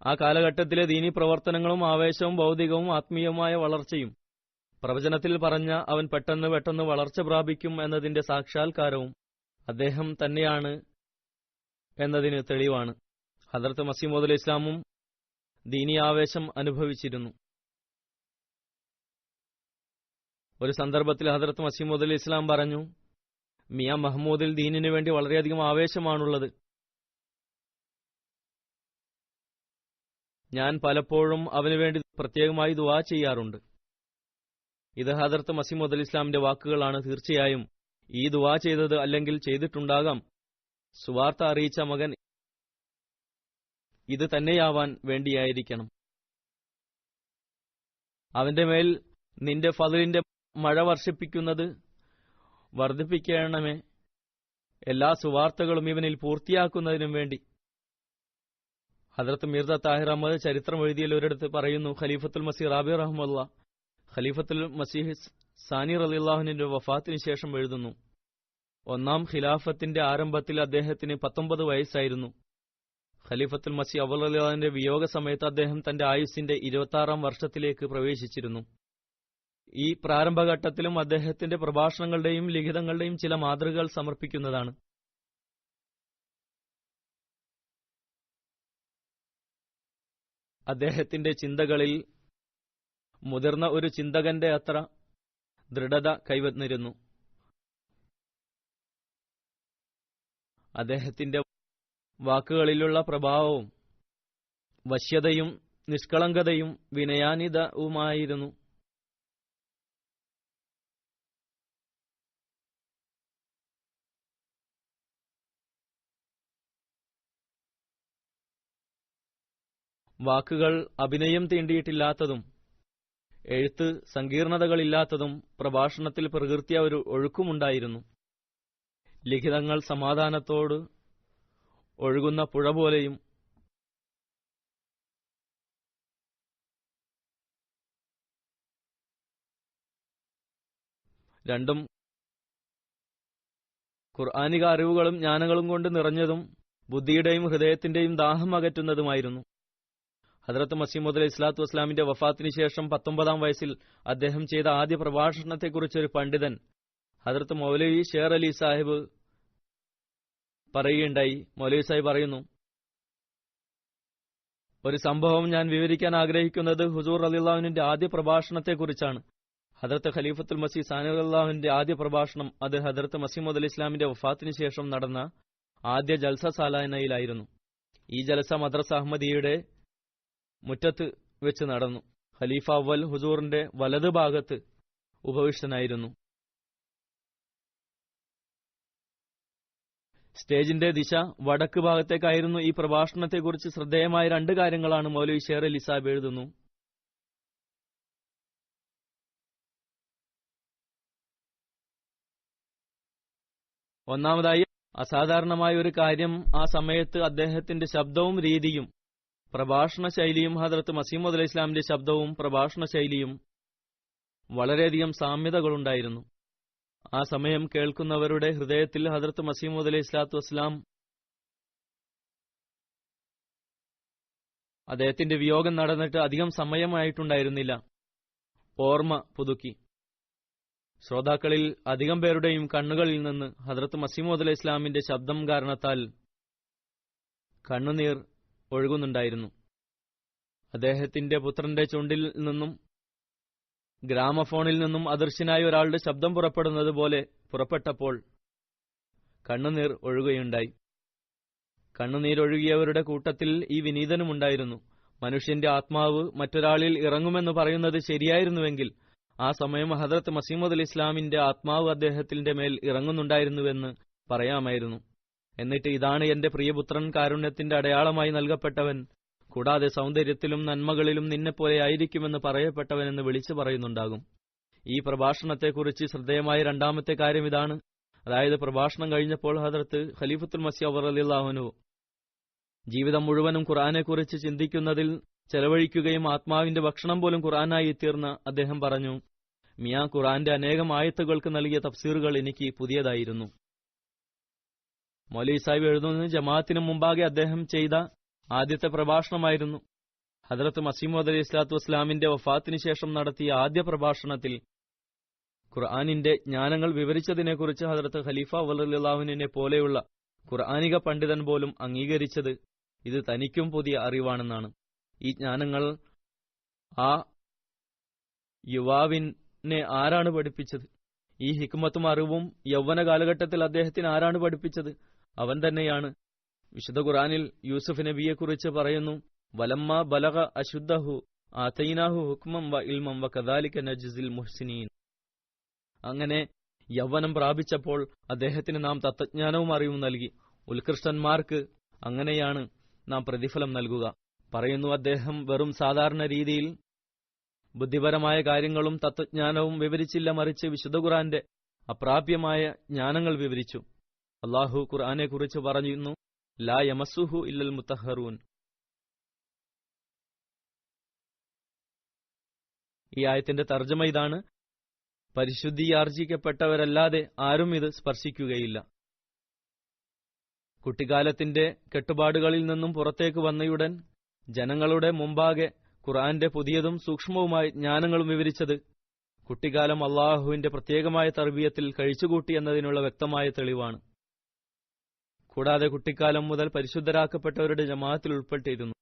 ആ കാലഘട്ടത്തിലെ ദീനീ പ്രവർത്തനങ്ങളും ആവേശവും ഭൗതികവും ആത്മീയവുമായ വളർച്ചയും പ്രവചനത്തിൽ പറഞ്ഞ അവൻ പെട്ടെന്ന് വളർച്ച പ്രാപിക്കും എന്നതിന്റെ സാക്ഷാത്കാരവും അദ്ദേഹം തന്നെയാണ് എന്നതിന് തെളിവാണ്. ഹദ്രത്ത് മസീഹ് മൗഊദ് ഇസ്ലാമും ദീനീ ആവേശം അനുഭവിച്ചിരുന്നു. ഒരു സന്ദർഭത്തിൽ ഹദ്രത്ത് മസീഹ് മൗഊദ് ഇസ്ലാം പറഞ്ഞു, മിയാ മഹ്മൂദിൽ ദീനിനു വേണ്ടി വളരെയധികം ആവേശമാണുള്ളത്. ഞാൻ പലപ്പോഴും അവനുവേണ്ടി പ്രത്യേകമായി ദുആ ചെയ്യാറുണ്ട്. ഇത് ഹദ്രത്ത് മസീഹ് മൗഊദ് ഇസ്ലാമിന്റെ വാക്കുകളാണ്. തീർച്ചയായും ഈ ദുആ ചെയ്തത് അല്ലെങ്കിൽ ചെയ്തിട്ടുണ്ടാകാം സുവാർത്ത അറിയിച്ച മകൻ ഇത് തന്നെയാവാൻ വേണ്ടിയായിരിക്കണം. അവന്റെ മേൽ നിന്റെ ഫളിന്റെ മഴ വർഷിപ്പിക്കുന്നത് വർദ്ധിപ്പിക്കണമേ. എല്ലാ സുവാർത്തകളും ഇവനിൽ പൂർത്തിയാക്കുന്നതിനും വേണ്ടി. ഹദ്രത്ത് മിർസ താഹിർ അഹമ്മദ് ചരിത്രം എഴുതിയതിൽ ഒരിടത്ത് പറയുന്നു, ഖലീഫത്തുൽ മസീഹ് റാബി റഹ്മത്തുള്ളാഹ് ഖലീഫത്തുൽ മസീഹ് സാനി റളിയല്ലാഹു അൻഹുവിന്റെ വഫാത്തിന് ശേഷം എഴുതുന്നു, ഒന്നാം ഖിലാഫത്തിന്റെ ആരംഭത്തിൽ അദ്ദേഹത്തിന് 19 വയസ്സായിരുന്നു. ഖലീഫത്തുൽ മസീഹ് അവ്വൽ റളിയല്ലാഹുവിന്റെ വിയോഗ സമയത്ത് അദ്ദേഹം തന്റെ ആയുസ്സിന്റെ 26ാം വർഷത്തിലേക്ക് പ്രവേശിച്ചിരുന്നു. ഈ പ്രാരംഭഘട്ടത്തിലും അദ്ദേഹത്തിന്റെ പ്രഭാഷണങ്ങളുടെയും ലിഖിതങ്ങളുടെയും ചില മാതൃകകൾ സമർപ്പിക്കുന്നതാണ്. അദ്ദേഹത്തിന്റെ ചിന്തകളിൽ മുതിർന്ന ഒരു ചിന്തകന്റെ അത്ര ദൃഢത കൈവന്നിരുന്നു. അദ്ദേഹത്തിന്റെ വാക്കുകളിലുള്ള പ്രഭാവവും വശ്യതയും നിഷ്കളങ്കതയും വിനയാനിതവുമായിരുന്നു. വാക്കുകൾ അഭിനയം തീണ്ടിയിട്ടില്ലാത്തതും എഴുത്ത് സങ്കീർണതകളില്ലാത്തതും പ്രഭാഷണത്തിൽ പ്രകൃത്യ ഒരു ഒഴുക്കുമുണ്ടായിരുന്നു. ലിഖിതങ്ങൾ സമാധാനത്തോട് ഒഴുകുന്ന പുഴ പോലെയും രണ്ടും ഖുർആനിക അറിവുകളും ജ്ഞാനങ്ങളും കൊണ്ട് നിറഞ്ഞതും ബുദ്ധിയുടെയും ഹൃദയത്തിന്റെയും ദാഹം അകറ്റുന്നതുമായിരുന്നു. ഹദ്രത്ത് മസീഹ് മൗഊദ് അലൈഹി സ്വലാത്തു വസ്സലാമിന്റെ വഫാത്തിന് ശേഷം 19-ാം വയസ്സിൽ അദ്ദേഹം ചെയ്ത ആദ്യ പ്രഭാഷണത്തെക്കുറിച്ച് ഒരു പണ്ഡിതൻ ഹദ്രത്ത് മൗലവി ഷേർ അലി സാഹിബ് പറയുകയുണ്ടായി. മൗലവി സാഹിബ് പറയുന്നു, ഒരു സംഭവം ഞാൻ വിവരിക്കാൻ ആഗ്രഹിക്കുന്നത് ഹുസൂർ റളിയല്ലാഹുവിന്റെ ആദ്യ പ്രഭാഷണത്തെക്കുറിച്ചാണ്. ഹദ്രത്ത് ഖലീഫത്തുൽ മസീഹ് സാനി റളിയല്ലാഹുവിന്റെ ആദ്യ പ്രഭാഷണം അത് ഹദ്രത്ത് മസീഹ് മൗഊദ് അലൈഹി ഇസ്ലാമിന്റെ വഫാത്തിന് ശേഷം നടന്ന ആദ്യ ജൽസ സാലാനയിലായിരുന്നു. ഈ ജൽസ മദ്രസ അഹമ്മദിയുടെ മുറ്റത്ത് വെച്ച് നടന്നു. ഖലീഫ അവൽ ഹുസൂറിന്റെ വലത് ഭാഗത്ത് ഉപവിഷ്ടനായിരുന്നു. സ്റ്റേജിന്റെ ദിശ വടക്ക് ഭാഗത്തേക്കായിരുന്നു. ഈ പ്രഭാഷണത്തെക്കുറിച്ച് ശ്രദ്ധേയമായ 2 കാര്യങ്ങളാണ് മൗലവി ഷേർ അലി സാഹിബ് എഴുതുന്നു. ഒന്നാമതായി, അസാധാരണമായ ഒരു കാര്യം ആ സമയത്ത് അദ്ദേഹത്തിന്റെ ശബ്ദവും രീതിയും പ്രഭാഷണ ശൈലിയും ഹദ്രത്ത് മസീഹ് മൗഊദ് അലൈഹി ഇസ്ലാമിന്റെ ശബ്ദവും പ്രഭാഷണ ശൈലിയും വളരെയധികം സാമ്യതകളുണ്ടായിരുന്നു. ആ സമയം കേൾക്കുന്നവരുടെ ഹൃദയത്തിൽ ഹദ്രത്ത് മസീഹ് മൗഊദ് അലൈഹി സ്വലാത്തു വസ്സലാം അദ്ദേഹത്തിന്റെ വിയോഗം നടന്നിട്ട് അധികം സമയമായിട്ടുണ്ടായിരുന്നില്ല. ഓർമ്മ പുതുക്കി. ശ്രോതാക്കളിൽ അധികം പേരുടെയും കണ്ണുകളിൽ നിന്ന് ഹദ്രത്ത് മസീഹ് മൗഊദ് അലൈഹി ഇസ്ലാമിന്റെ ശബ്ദം കാരണത്താൽ കണ്ണുനീർ ഒഴുകുന്നുണ്ടായിരുന്നു. അദ്ദേഹത്തിന്റെ പുത്രന്റെ ചുണ്ടിൽ നിന്നും ഗ്രാമഫോണിൽ നിന്നും അദൃശ്യനായ ഒരാളുടെ ശബ്ദം പുറപ്പെടുന്നത് പോലെ പുറപ്പെട്ടപ്പോൾ കണ്ണുനീർ ഒഴുകുകയുണ്ടായി. കണ്ണുനീരൊഴുകിയവരുടെ കൂട്ടത്തിൽ ഈ വിനീതനുമുണ്ടായിരുന്നു. മനുഷ്യന്റെ ആത്മാവ് മറ്റൊരാളിൽ ഇറങ്ങുമെന്ന് പറയുന്നത് ശരിയായിരുന്നുവെങ്കിൽ ആ സമയം ഹദ്രത്ത് മസീഹ് മൗഊദ് അലൈഹി ഇസ്ലാമിന്റെ ആത്മാവ് അദ്ദേഹത്തിന്റെ മേൽ ഇറങ്ങുന്നുണ്ടായിരുന്നുവെന്ന് പറയാമായിരുന്നു. എന്നിട്ട് ഇതാണ് എന്റെ പ്രിയപുത്രൻ, കാരുണ്യത്തിന്റെ അടയാളമായി നൽകപ്പെട്ടവൻ, കൂടാതെ സൗന്ദര്യത്തിലും നന്മകളിലും നിന്നെപ്പോലെ ആയിരിക്കുമെന്ന് പറയപ്പെട്ടവനെന്ന് വിളിച്ചു പറയുന്നുണ്ടാകും. ഈ പ്രഭാഷണത്തെക്കുറിച്ച് ശ്രദ്ധേയമായ 2-ാമത്തെ കാര്യം ഇതാണ്. അതായത്, പ്രഭാഷണം കഴിഞ്ഞപ്പോൾ ഹദ്രത്ത് ഖലീഫത്തുൽ മസീഹ് ഔദ് റളിയല്ലാഹു അൻഹു ജീവിതം മുഴുവനും ഖുർആനെക്കുറിച്ച് ചിന്തിക്കുന്നതിൽ ചെലവഴിക്കുകയും ആത്മാവിന്റെ ഭക്ഷണം പോലും ഖുർആനായി തീർന്ന അദ്ദേഹം പറഞ്ഞു, മിയാ ഖുർആന്റെ അനേകം ആയത്തുകൾക്ക് നൽകിയ തഫ്സീറുകൾ എനിക്ക് പുതിയതായിരുന്നു. മൗലവി സാഹിബ് എഴുതുന്നത്, ജമാഅത്തിന് മുമ്പാകെ അദ്ദേഹം ചെയ്ത ആദ്യത്തെ പ്രഭാഷണമായിരുന്നു. ഹദ്രത്ത് മസീഹ് മൗഊദ് അലൈഹി സ്വലാത്തു വസ്സലാമിന്റെ വഫാത്തിന് ശേഷം നടത്തിയ ആദ്യ പ്രഭാഷണത്തിൽ ഖുർആനിന്റെ ജ്ഞാനങ്ങൾ വിവരിച്ചതിനെക്കുറിച്ച് ഹദ്രത്ത് ഖലീഫ റളിയല്ലാഹു അൻഹുവിനെ പോലെയുള്ള ഖുർആനിക പണ്ഡിതൻ പോലും അംഗീകരിച്ചത് ഇത് തനിക്കും പുതിയ അറിവാണെന്നാണ്. ഈ ജ്ഞാനങ്ങൾ ആ യുവാവിനെ ആരാണ് പഠിപ്പിച്ചത്? ഈ ഹിക്മത്തും അറിവും യൗവന കാലഘട്ടത്തിൽ അദ്ദേഹത്തിന് ആരാണ് പഠിപ്പിച്ചത്? അവൻ തന്നെയാണ്. വിശുദ്ധ ഖുർആനിൽ യൂസുഫ് നബിയെക്കുറിച്ച് പറയുന്നു, വലമ്മ ബലഗ അശുദ്ധഹു ആതൈനാഹു ഹുക്മം വ ഇൽമം വ കദാലിക നജ്സിൽ മുഹ്സിനീൻ. അങ്ങനെ യൗവനം പ്രാപിച്ചപ്പോൾ അദ്ദേഹത്തിന് നാം തത്വജ്ഞാനവും അറിവും നൽകി. ഉത്കൃഷ്ടന്മാർക്ക് അങ്ങനെയാണ് നാം പ്രതിഫലം നൽകുക. പറയുന്നു, അദ്ദേഹം വെറും സാധാരണ രീതിയിൽ ബുദ്ധിപരമായ കാര്യങ്ങളും തത്വജ്ഞാനവും വിവരിച്ചില്ല, മറിച്ച് വിശുദ്ധ ഖുർആന്റെ അപ്രാപ്യമായ ജ്ഞാനങ്ങൾ വിവരിച്ചു. അള്ളാഹു ഖുർആനെക്കുറിച്ച് പറയുന്നു, ലാ യമസ്സുഹു ഇല്ലൽ മുത്തഹറൂൻ. ഈ ആയത്തിന്റെ തർജ്ജമ ഇതാണ്: പരിശുദ്ധിയാർജിക്കപ്പെട്ടവരല്ലാതെ ആരും ഇത് സ്പർശിക്കുകയില്ല. കുട്ടിക്കാലത്തിന്റെ കെട്ടുപാടുകളിൽ നിന്നും പുറത്തേക്ക് വന്നയുടൻ ജനങ്ങളുടെ മുമ്പാകെ ഖുർആന്റെ പുതിയതും സൂക്ഷ്മവുമായ ജ്ഞാനങ്ങളും വിവരിച്ചത് കുട്ടിക്കാലം അള്ളാഹുവിന്റെ പ്രത്യേകമായ തർബിയത്തിൽ കഴിച്ചുകൂട്ടി എന്നതിനുള്ള വ്യക്തമായ തെളിവാണ്. കൂടാതെ കുട്ടിക്കാലം മുതൽ പരിശുദ്ധരാക്കപ്പെട്ടവരുടെ ജമാഅത്തിൽ ഉൾപ്പെട്ടിരുന്നു.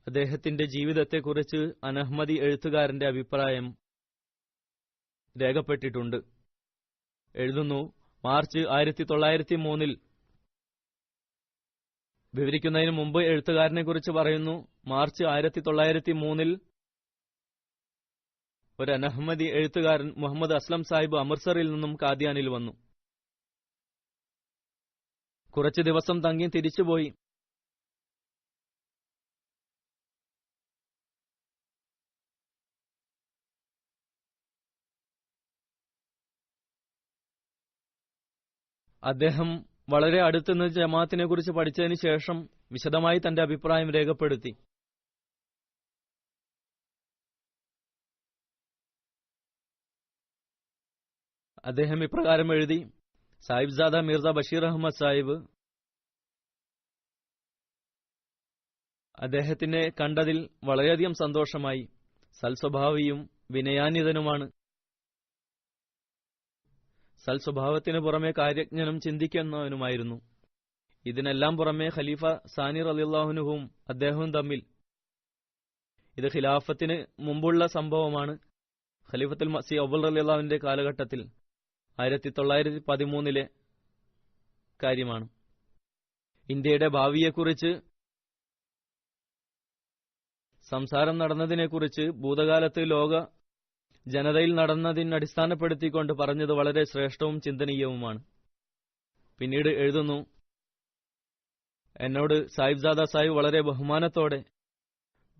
അദ്ദേഹത്തിന്റെ ജീവിതത്തെക്കുറിച്ച് അനഹ്മദി എഴുത്തുകാരന്റെ അഭിപ്രായം രേഖപ്പെട്ടിട്ടുണ്ട്. എഴുതുന്നു, മാർച്ച് 1903 വിവരിക്കുന്നതിന് മുമ്പ് എഴുത്തുകാരനെ കുറിച്ച് പറയുന്നു. മാർച്ച് 1903 ഒരു അനഹ്മദി എഴുത്തുകാരൻ മുഹമ്മദ് അസ്ലം സാഹിബ് അമൃത്സറിൽ നിന്നും കാദ്യാനിൽ വന്നു. കുറച്ചു ദിവസം തങ്ങി തിരിച്ചുപോയി. അദ്ദേഹം വളരെ അടുത്തുനിന്ന് ജമാഅത്തിനെ കുറിച്ച് പഠിച്ചതിന് ശേഷം വിശദമായി തന്റെ അഭിപ്രായം രേഖപ്പെടുത്തി. അദ്ദേഹം ഇപ്രകാരം എഴുതി: സാഹിബ്സാദ മിർസ ബഷീർ അഹമ്മദ് സാഹിബ് അദ്ദേഹത്തിനെ കണ്ടതിൽ വളരെയധികം സന്തോഷമായി. സൽസ്വഭാവിയും വിനയാന്വിതനുമാണ്. സൽസ്വഭാവത്തിനു പുറമെ കാര്യജ്ഞനും ചിന്തിക്കുന്നവനുമായിരുന്നു. ഇതിനെല്ലാം പുറമെ ഖലീഫ സാനി റളിയല്ലാഹുവിനും അദ്ദേഹവും തമ്മിൽ, ഇത് ഖിലാഫത്തിന് മുമ്പുള്ള സംഭവമാണ്, ഖലീഫത്തുൽ മസീഹ് അവ്വൽ റളിയല്ലാഹുവിന്റെ കാലഘട്ടത്തിൽ 1913 കാര്യമാണ്. ഇന്ത്യയുടെ ഭാവിയെക്കുറിച്ച് സംസാരം നടന്നതിനെക്കുറിച്ച് ഭൂതകാലത്ത് ലോക ജനതയിൽ നടന്നതിനെ അടിസ്ഥാനപ്പെടുത്തിക്കൊണ്ട് പറഞ്ഞത് വളരെ ശ്രേഷ്ഠവും ചിന്തനീയവുമാണ്. പിന്നീട് എഴുതുന്നു, എന്നോട് സാഹിബ്സാദ സാഹിബ് വളരെ ബഹുമാനത്തോടെ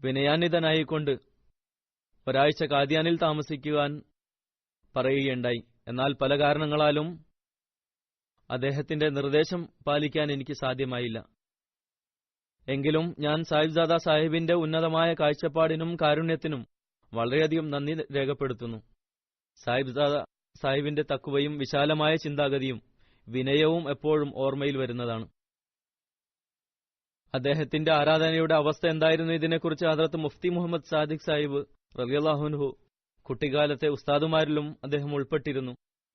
വിനയാന്വിതനായിക്കൊണ്ട് ഒരാഴ്ച കാദ്യാനിൽ താമസിക്കുവാൻ പറയുകയുണ്ടായി. എന്നാൽ പല കാരണങ്ങളാലും അദ്ദേഹത്തിന്റെ നിർദ്ദേശം പാലിക്കാൻ എനിക്ക് സാധ്യമായില്ല. എങ്കിലും ഞാൻ സാഹിബ്സാദ സാഹിബിന്റെ ഉന്നതമായ കാഴ്ചപ്പാടിനും കാരുണ്യത്തിനും വളരെയധികം നന്ദി രേഖപ്പെടുത്തുന്നു. സാഹിബ്സാദ സാഹിബിന്റെ തഖ്വയും വിശാലമായ ചിന്താഗതിയും വിനയവും എപ്പോഴും ഓർമ്മയിൽ വരുന്നതാണ്. അദ്ദേഹത്തിന്റെ ആരാധനയുടെ അവസ്ഥ എന്തായിരുന്നു? ഇതിനെക്കുറിച്ച് ഹദ്റത്ത് മുഫ്തി മുഹമ്മദ് സാദിഖ് സാഹിബ് റളിയല്ലാഹു അൻഹു കുട്ടിക്കാലത്തെ ഉസ്താദുമാരിലും അദ്ദേഹം ഉൾപ്പെട്ടിരുന്നു.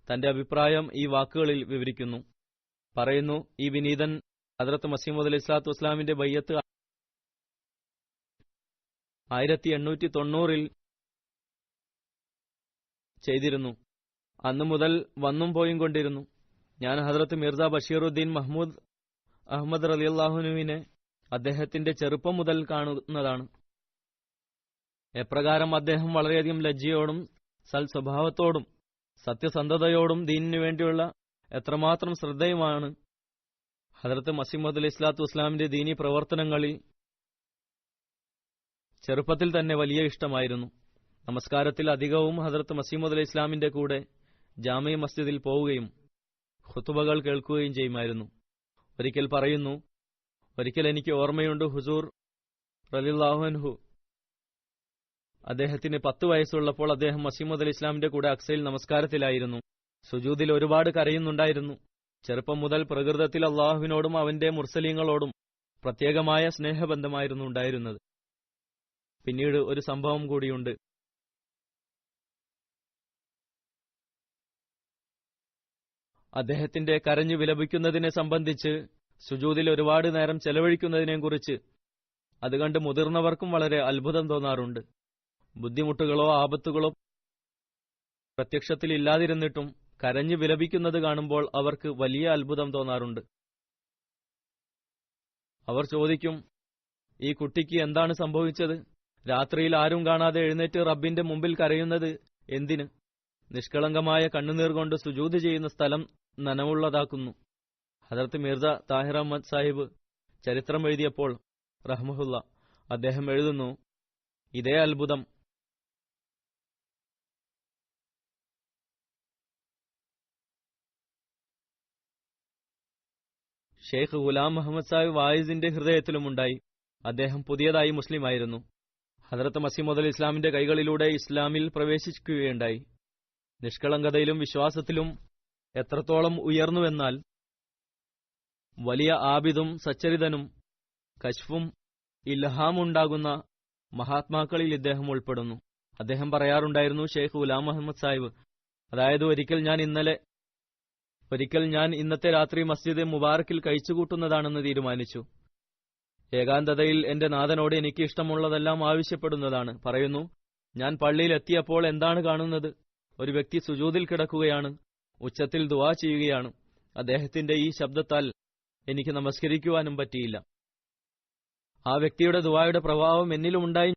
തന്റെ അഭിപ്രായം ഈ വാക്കുകളിൽ വിവരിക്കുന്നു. പറയുന്നു, ഈ വിനീതൻ ഹദ്റത്ത് മസീഹ് മൗഊദ് അലൈഹി സ്വലാത്തു വസ്സലാമിന്റെ ബയ്യത്ത് 1890 ചെയ്തിരുന്നു. അന്നു മുതൽ വന്നും പോയും കൊണ്ടിരുന്നു. ഞാൻ ഹദ്റത്ത് മിർസ ബഷീറുദ്ദീൻ മഹ്മൂദ് അഹമ്മദ് റളിയല്ലാഹുവിനെ അദ്ദേഹത്തിന്റെ ചെറുപ്പം മുതൽ കാണുന്നതാണ്. എപ്രകാരം അദ്ദേഹം വളരെയധികം ലജ്ജയോടും സൽസ്വഭാവത്തോടും സത്യസന്ധതയോടും ദീനിനു വേണ്ടിയുള്ള എത്രമാത്രം ശ്രദ്ധയുമാണ്. ഹദ്റത്ത് മസീഹ് മൗഊദ് അലൈഹി സ്വലാത്തു വസ്സലാമിന്റെ ദീനീ പ്രവർത്തനങ്ങളിൽ ചെറുപ്പത്തിൽ തന്നെ വലിയ ഇഷ്ടമായിരുന്നു. നമസ്കാരത്തിൽ അധികവും ഹദ്റത്ത് മസീഹ് മൗഊദ് അലൈഹി സ്വലാമിന്റെ കൂടെ ജാമിഅ മസ്ജിദിൽ പോവുകയും ഖുതുബകൾ കേൾക്കുകയും ചെയ്യുമായിരുന്നു. ഒരിക്കൽ പറയുന്നു, ഒരിക്കൽ എനിക്ക് ഓർമ്മയുണ്ട്, ഹുസൂർ റളിയല്ലാഹു അൻഹു അദ്ദേഹത്തിന് 10 വയസ്സുള്ളപ്പോൾ അദ്ദേഹം മസീഹ് മൗഊദ് അലൈഹി സ്വലാമിന്റെ കൂടെ അക്സയിൽ നമസ്കാരത്തിലായിരുന്നു. സുജൂദിൽ ഒരുപാട് കരയുന്നുണ്ടായിരുന്നു. ചെറുപ്പം മുതൽ പ്രകൃതത്തിൽ അള്ളാഹുവിനോടും അവന്റെ മുർസലീങ്ങളോടും പ്രത്യേകമായ സ്നേഹബന്ധമായിരുന്നു ഉണ്ടായിരുന്നത്. പിന്നീട് ഒരു സംഭവം കൂടിയുണ്ട്. അദ്ദേഹത്തിന്റെ കരഞ്ഞു വിലപിക്കുന്നതിനെ സംബന്ധിച്ച്, സുജൂദിൽ ഒരുപാട് നേരം ചെലവഴിക്കുന്നതിനെക്കുറിച്ച് അതുകണ്ട് മുതിർന്നവർക്കും വളരെ അത്ഭുതം തോന്നാറുണ്ട്. ബുദ്ധിമുട്ടുകളോ ആപത്തുകളോ പ്രത്യക്ഷത്തിൽ ഇല്ലാതിരുന്നിട്ടും കരഞ്ഞു വിലപിക്കുന്നത് കാണുമ്പോൾ അവർക്ക് വലിയ അത്ഭുതം തോന്നാറുണ്ട്. അവർ ചോദിക്കും, ഈ കുട്ടിക്ക് എന്താണ് സംഭവിച്ചത്? രാത്രിയിൽ ആരും കാണാതെ എഴുന്നേറ്റ് റബ്ബിന്റെ മുമ്പിൽ കരയുന്നത് എന്തിന്? നിഷ്കളങ്കമായ കണ്ണുനീർ കൊണ്ട് സുജൂദ് ചെയ്യുന്ന സ്ഥലം നനവുള്ളതാക്കുന്നു. ഹദ്റത്ത് മിർസ താഹിർ അഹമ്മദ് സാഹിബ് ചരിത്രം എഴുതിയപ്പോൾ റഹ്മഹുല്ല അദ്ദേഹം എഴുതുന്നു, ഇതേ അത്ഭുതം ഷെയ്ഖ് ഗുലാം മുഹമ്മദ് സാഹിബ് വായിസിന്റെ ഹൃദയത്തിലുമുണ്ടായി. അദ്ദേഹം പുതിയതായി മുസ്ലിമായിരുന്നു. ഹദ്റത്ത് മസീഹ് മൗഊദ് അലൈഹി ഇസ്ലാമിന്റെ കൈകളിലൂടെ ഇസ്ലാമിൽ പ്രവേശിക്കുകയുണ്ടായി. നിഷ്കളങ്കതയിലും വിശ്വാസത്തിലും എത്രത്തോളം ഉയർന്നുവെന്നാൽ വലിയ ആബിദും സച്ചരിതനും കശ്ഫും ഇൽഹാമുണ്ടാകുന്ന മഹാത്മാക്കളിൽ ഇദ്ദേഹം ഉൾപ്പെടുന്നു. അദ്ദേഹം പറയാറുണ്ടായിരുന്നു, ഷെയ്ഖ് ഗുലാം മുഹമ്മദ് സാഹിബ്, അതായത് ഒരിക്കൽ ഞാൻ ഇന്നത്തെ രാത്രി മസ്ജിദ് മുബാറക്കിൽ കഴിച്ചുകൂട്ടുന്നതാണെന്ന് തീരുമാനിച്ചു. ഏകാന്തതയിൽ എന്റെ നാഥനോട് എനിക്ക് ഇഷ്ടമുള്ളതെല്ലാം ആവശ്യപ്പെടുന്നതാണ്. പറയുന്നു, ഞാൻ പള്ളിയിൽ എത്തിയപ്പോൾ എന്താണ് കാണുന്നത്? ഒരു വ്യക്തി സുജൂദിൽ കിടക്കുകയാണ്, ഉച്ചത്തിൽ ദുആ ചെയ്യുകയാണ്. അദ്ദേഹത്തിന്റെ ഈ ശബ്ദത്താൽ എനിക്ക് നമസ്കരിക്കുവാനും പറ്റിയില്ല. ആ വ്യക്തിയുടെ ദുആയുടെ പ്രഭാവം എന്നിലുമുണ്ടായി.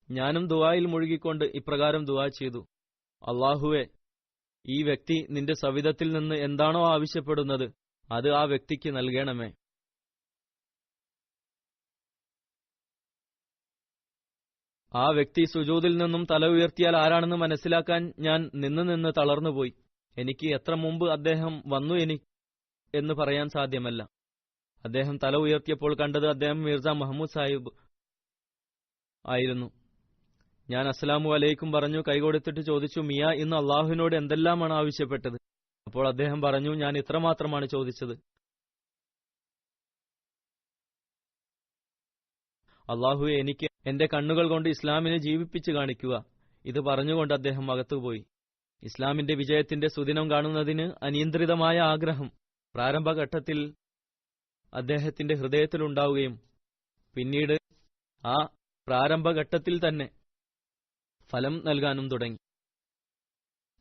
ഞാനും ദുആയിൽ മുഴുകിക്കൊണ്ട് ഇപ്രകാരം ദുആ ചെയ്തു: അല്ലാഹുവേ, ഈ വ്യക്തി നിന്റെ സവിധത്തിൽ നിന്ന് എന്താണോ ആവശ്യപ്പെടുന്നത് അത് ആ വ്യക്തിക്ക് നൽകണമേ. ആ വ്യക്തി സുജൂദിൽ നിന്നും തല ഉയർത്തിയാൽ ആരാണെന്ന് മനസ്സിലാക്കാൻ ഞാൻ നിന്ന് തളർന്നുപോയി. എനിക്ക് എത്ര മുമ്പ് അദ്ദേഹം വന്നു എന്ന് പറയാൻ സാധ്യമല്ല. അദ്ദേഹം തല ഉയർത്തിയപ്പോൾ കണ്ടത് അദ്ദേഹം മിർസ മുഹമ്മദ് സാഹിബ് ആയിരുന്നു. ഞാൻ അസ്സലാമു അലൈക്കും പറഞ്ഞു. കൈകൊടുത്തിട്ട് ചോദിച്ചു, മിയ, ഇന്ന് അള്ളാഹുവിനോട് എന്തെല്ലാമാണ് ആവശ്യപ്പെട്ടത്? അപ്പോൾ അദ്ദേഹം പറഞ്ഞു, ഞാൻ ഇത്രമാത്രമാണ് ചോദിച്ചത്: അള്ളാഹുവെ, എനിക്ക് എന്റെ കണ്ണുകൾ കൊണ്ട് ഇസ്ലാമിനെ ജീവിപ്പിച്ച് കാണിക്കുക. ഇത് പറഞ്ഞുകൊണ്ട് അദ്ദേഹം അകത്തുപോയി. ഇസ്ലാമിന്റെ വിജയത്തിന്റെ സുദിനം കാണുന്നതിന് അനിയന്ത്രിതമായ ആഗ്രഹം പ്രാരംഭഘട്ടത്തിൽ അദ്ദേഹത്തിന്റെ ഹൃദയത്തിലുണ്ടാവുകയും പിന്നീട് ആ പ്രാരംഭഘട്ടത്തിൽ തന്നെ ഫലം നൽകാനും തുടങ്ങി.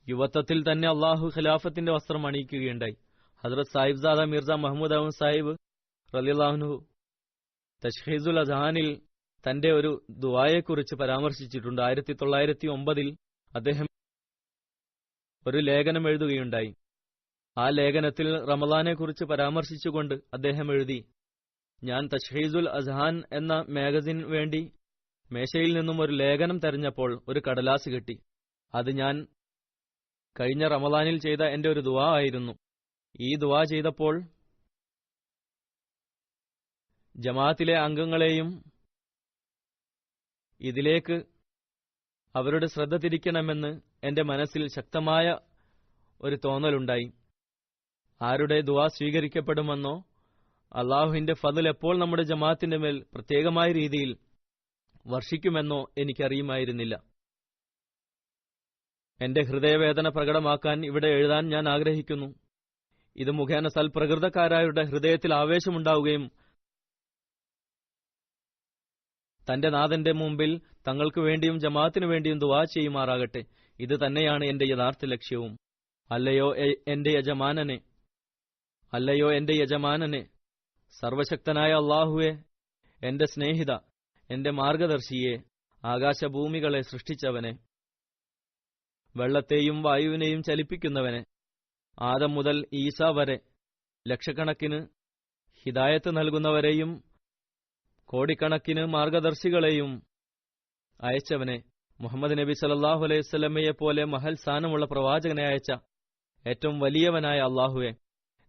യുവത്വത്തിൽ തന്നെ അള്ളാഹു ഖിലാഫത്തിന്റെ വസ്ത്രം അണിയിക്കുകയുണ്ടായി. ഹദ്രത്ത് സാഹിബ്സാദ മിർസ മുഹമ്മദ് അഹമ്മദ് സാഹിബ് റളിയല്ലാഹു അൻഹു തശ്ഹീസുൽ അസ്ഹാനിൽ തന്റെ ഒരു ദുആയെക്കുറിച്ച് പരാമർശിച്ചിട്ടുണ്ട്. 1909 അദ്ദേഹം ഒരു ലേഖനം എഴുതുകയുണ്ടായി. ആ ലേഖനത്തിൽ റമളാനെക്കുറിച്ച് പരാമർശിച്ചുകൊണ്ട് അദ്ദേഹം എഴുതി: ഞാൻ തശ്ഹീസുൽ അസ്ഹാൻ എന്ന മാഗസിൻ വേണ്ടി മേശയിൽ നിന്നും ഒരു ലേഖനം തെരഞ്ഞപ്പോൾ ഒരു കടലാസ് കിട്ടി. അത് ഞാൻ കഴിഞ്ഞ റമളാനിൽ ചെയ്ത എന്റെ ഒരു ദുആ ആയിരുന്നു. ഈ ദുആ ചെയ്തപ്പോൾ ജമാഅത്തിലെ അംഗങ്ങളെയും ഇതിലേക്ക് അവരുടെ ശ്രദ്ധ തിരിക്കണമെന്ന് എന്റെ മനസ്സിൽ ശക്തമായ ഒരു തോന്നലുണ്ടായി. ആരുടെ ദുആ സ്വീകരിക്കപ്പെടുമെന്നോ അള്ളാഹുവിന്റെ ഫദ്ൽ എപ്പോൾ നമ്മുടെ ജമാഅത്തിന്റെ മേൽ പ്രത്യേകമായ രീതിയിൽ വർഷിക്കുമെന്നോ എനിക്കറിയുമായിരുന്നില്ല. എന്റെ ഹൃദയവേദന പ്രകടമാക്കാൻ ഇവിടെ എഴുതാൻ ഞാൻ ആഗ്രഹിക്കുന്നു. ഇത് മുഖേന സൽപ്രകൃതക്കാരായുടെ ഹൃദയത്തിൽ ആവേശമുണ്ടാവുകയും തന്റെ നാഥന്റെ മുമ്പിൽ തങ്ങൾക്ക് വേണ്ടിയും ജമാഅത്തിനു വേണ്ടിയും ദുആ ചെയ്യുമാറാകട്ടെ. ഇത് തന്നെയാണ് എന്റെ യഥാർത്ഥ ലക്ഷ്യവും. അല്ലയോ എന്റെ യജമാനനെ, സർവശക്തനായ അള്ളാഹുവെ, എന്റെ സ്നേഹിത, എന്റെ മാർഗദർശിയെ, ആകാശഭൂമികളെ സൃഷ്ടിച്ചവനെ, വെള്ളത്തെയും വായുവിനെയും ചലിപ്പിക്കുന്നവനെ, ആദം മുതൽ ഈസ വരെ ലക്ഷക്കണക്കിന് ഹിദായത്ത് നൽകുന്നവരെയും കോടിക്കണക്കിന് മാർഗദർശികളെയും അയച്ചവനെ, മുഹമ്മദ് നബി സല്ലല്ലാഹു അലൈഹി വസല്ലമയെ പോലെ മഹൽ സ്ഥാനമുള്ള പ്രവാചകനെ അയച്ച ഏറ്റവും വലിയവനായ അള്ളാഹുവെ,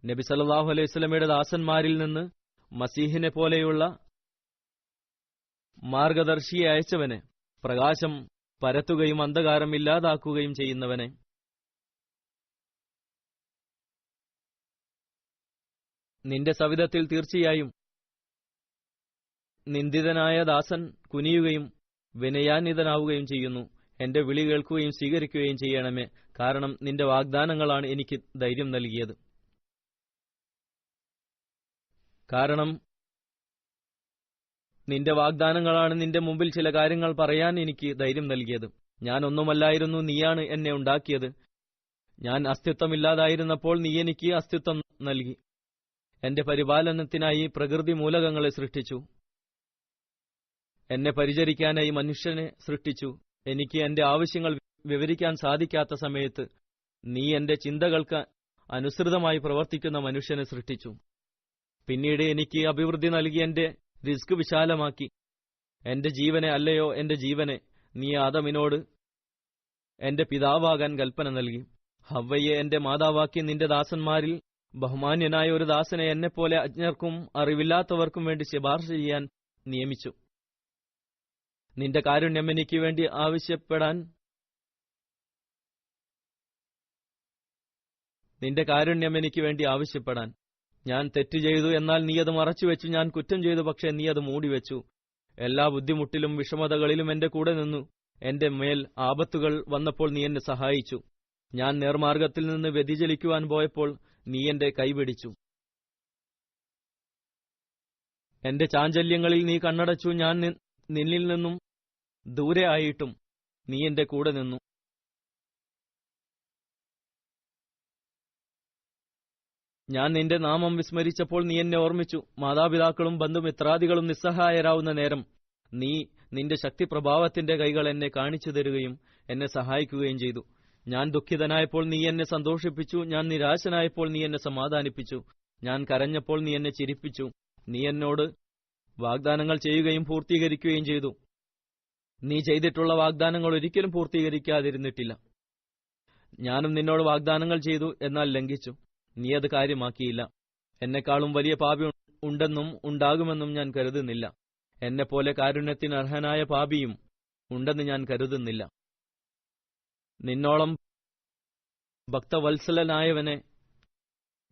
നബി സല്ലല്ലാഹു അലൈഹി വസല്ലമയുടെ ദാസന്മാരിൽ നിന്ന് മസീഹിനെ പോലെയുള്ള മാർഗദർശിയെ അയച്ചവനെ, പ്രകാശം പരത്തുകയും അന്ധകാരം ഇല്ലാതാക്കുകയും ചെയ്യുന്നവനെ, നിന്റെ സവിധത്തിൽ തീർച്ചയായും നിന്ദിതനായ ദാസൻ കുനിയുകയും വിനയാന്വിതനാവുകയും ചെയ്യുന്നു. എന്റെ വിളി കേൾക്കുകയും സ്വീകരിക്കുകയും ചെയ്യണമേ. കാരണം നിന്റെ വാഗ്ദാനങ്ങളാണ് എനിക്ക് ധൈര്യം നൽകിയത്. നിന്റെ വാഗ്ദാനങ്ങളാണ് നിന്റെ മുമ്പിൽ ചില കാര്യങ്ങൾ പറയാൻ എനിക്ക് ധൈര്യം നൽകിയത്. ഞാൻ ഒന്നുമല്ലായിരുന്നു, നീയാണ് എന്നെ ഉണ്ടാക്കിയത്. ഞാൻ അസ്തിത്വമില്ലാതായിരുന്നപ്പോൾ നീ എനിക്ക് അസ്തിത്വം നൽകി. എന്റെ പരിപാലനത്തിനായി പ്രകൃതി മൂലകങ്ങളെ സൃഷ്ടിച്ചു. എന്നെ പരിചരിക്കാനായി മനുഷ്യനെ സൃഷ്ടിച്ചു. എനിക്ക് എന്റെ ആവശ്യങ്ങൾ വിവരിക്കാൻ സാധിക്കാത്ത സമയത്ത് നീ എന്റെ ചിന്തകൾക്ക് അനുസൃതമായി പ്രവർത്തിക്കുന്ന മനുഷ്യനെ സൃഷ്ടിച്ചു. പിന്നീട് എനിക്ക് അഭിവൃദ്ധി നൽകി എന്റെ റിസ്ക് വിശാലമാക്കി. എന്റെ ജീവനെ, അല്ലയോ എന്റെ ജീവനെ, നീ ആദമിനോട് എന്റെ പിതാവാകാൻ കൽപ്പന നൽകി. ഹവ്വയെ എന്റെ മാതാവാക്കി നിന്റെ ദാസന്മാരിൽ ബഹുമാന്യനായ ഒരു ദാസനെ എന്നെപ്പോലെ അജ്ഞർക്കും അറിവില്ലാത്തവർക്കും വേണ്ടി ശുപാർശ ചെയ്യാൻ നിയമിച്ചു. നിന്റെ കാരുണ്യം എനിക്ക് വേണ്ടി ആവശ്യപ്പെടാൻ ഞാൻ തെറ്റ് ചെയ്തു, എന്നാൽ നീ അത് മറച്ചുവെച്ചു. ഞാൻ കുറ്റം ചെയ്തു, പക്ഷേ നീ അത് മൂടിവെച്ചു. എല്ലാ ബുദ്ധിമുട്ടിലും വിഷമതകളിലും എന്റെ കൂടെ നിന്നു. എന്റെ മേൽ ആപത്തുകൾ വന്നപ്പോൾ നീ എന്നെ സഹായിച്ചു. ഞാൻ നേർമാർഗത്തിൽ നിന്ന് വ്യതിചലിക്കുവാൻ പോയപ്പോൾ നീ എന്റെ കൈപിടിച്ചു. എന്റെ ചാഞ്ചല്യങ്ങളിൽ നീ കണ്ണടച്ചു. ഞാൻ നിന്നിൽ നിന്നും ദൂരെ ആയിട്ടും നീ എന്റെ കൂടെ നിന്നു. ഞാൻ നിന്റെ നാമം വിസ്മരിച്ചപ്പോൾ നീ എന്നെ ഓർമ്മിച്ചു. മാതാപിതാക്കളും ബന്ധുമിത്രാദികളും നിസ്സഹായരാവുന്ന നേരം നീ നിന്റെ ശക്തിപ്രഭാവത്തിന്റെ കൈകൾ എന്നെ കാണിച്ചു തരുകയും എന്നെ സഹായിക്കുകയും ചെയ്തു. ഞാൻ ദുഃഖിതനായപ്പോൾ നീ എന്നെ സന്തോഷിപ്പിച്ചു. ഞാൻ നിരാശനായപ്പോൾ നീ എന്നെ സമാധാനിപ്പിച്ചു. ഞാൻ കരഞ്ഞപ്പോൾ നീ എന്നെ ചിരിപ്പിച്ചു. നീ എന്നോട് വാഗ്ദാനങ്ങൾ ചെയ്യുകയും പൂർത്തീകരിക്കുകയും ചെയ്തു. നീ ചെയ്തിട്ടുള്ള വാഗ്ദാനങ്ങൾ ഒരിക്കലും പൂർത്തീകരിക്കാതിരുന്നിട്ടില്ല. ഞാനും നിന്നോട് വാഗ്ദാനങ്ങൾ ചെയ്തു, എന്നാൽ ലംഘിച്ചു. നീ അത് കാര്യമാക്കിയില്ല. എന്നെക്കാളും വലിയ പാപി ഉണ്ടെന്നും ഉണ്ടാകുമെന്നും ഞാൻ കരുതുന്നില്ല. എന്നെപ്പോലെ കാരുണ്യത്തിന് അർഹനായ പാപിയും ഉണ്ടെന്ന് ഞാൻ കരുതുന്നില്ല. നിന്നോളം ഭക്തവത്സലനായവനെ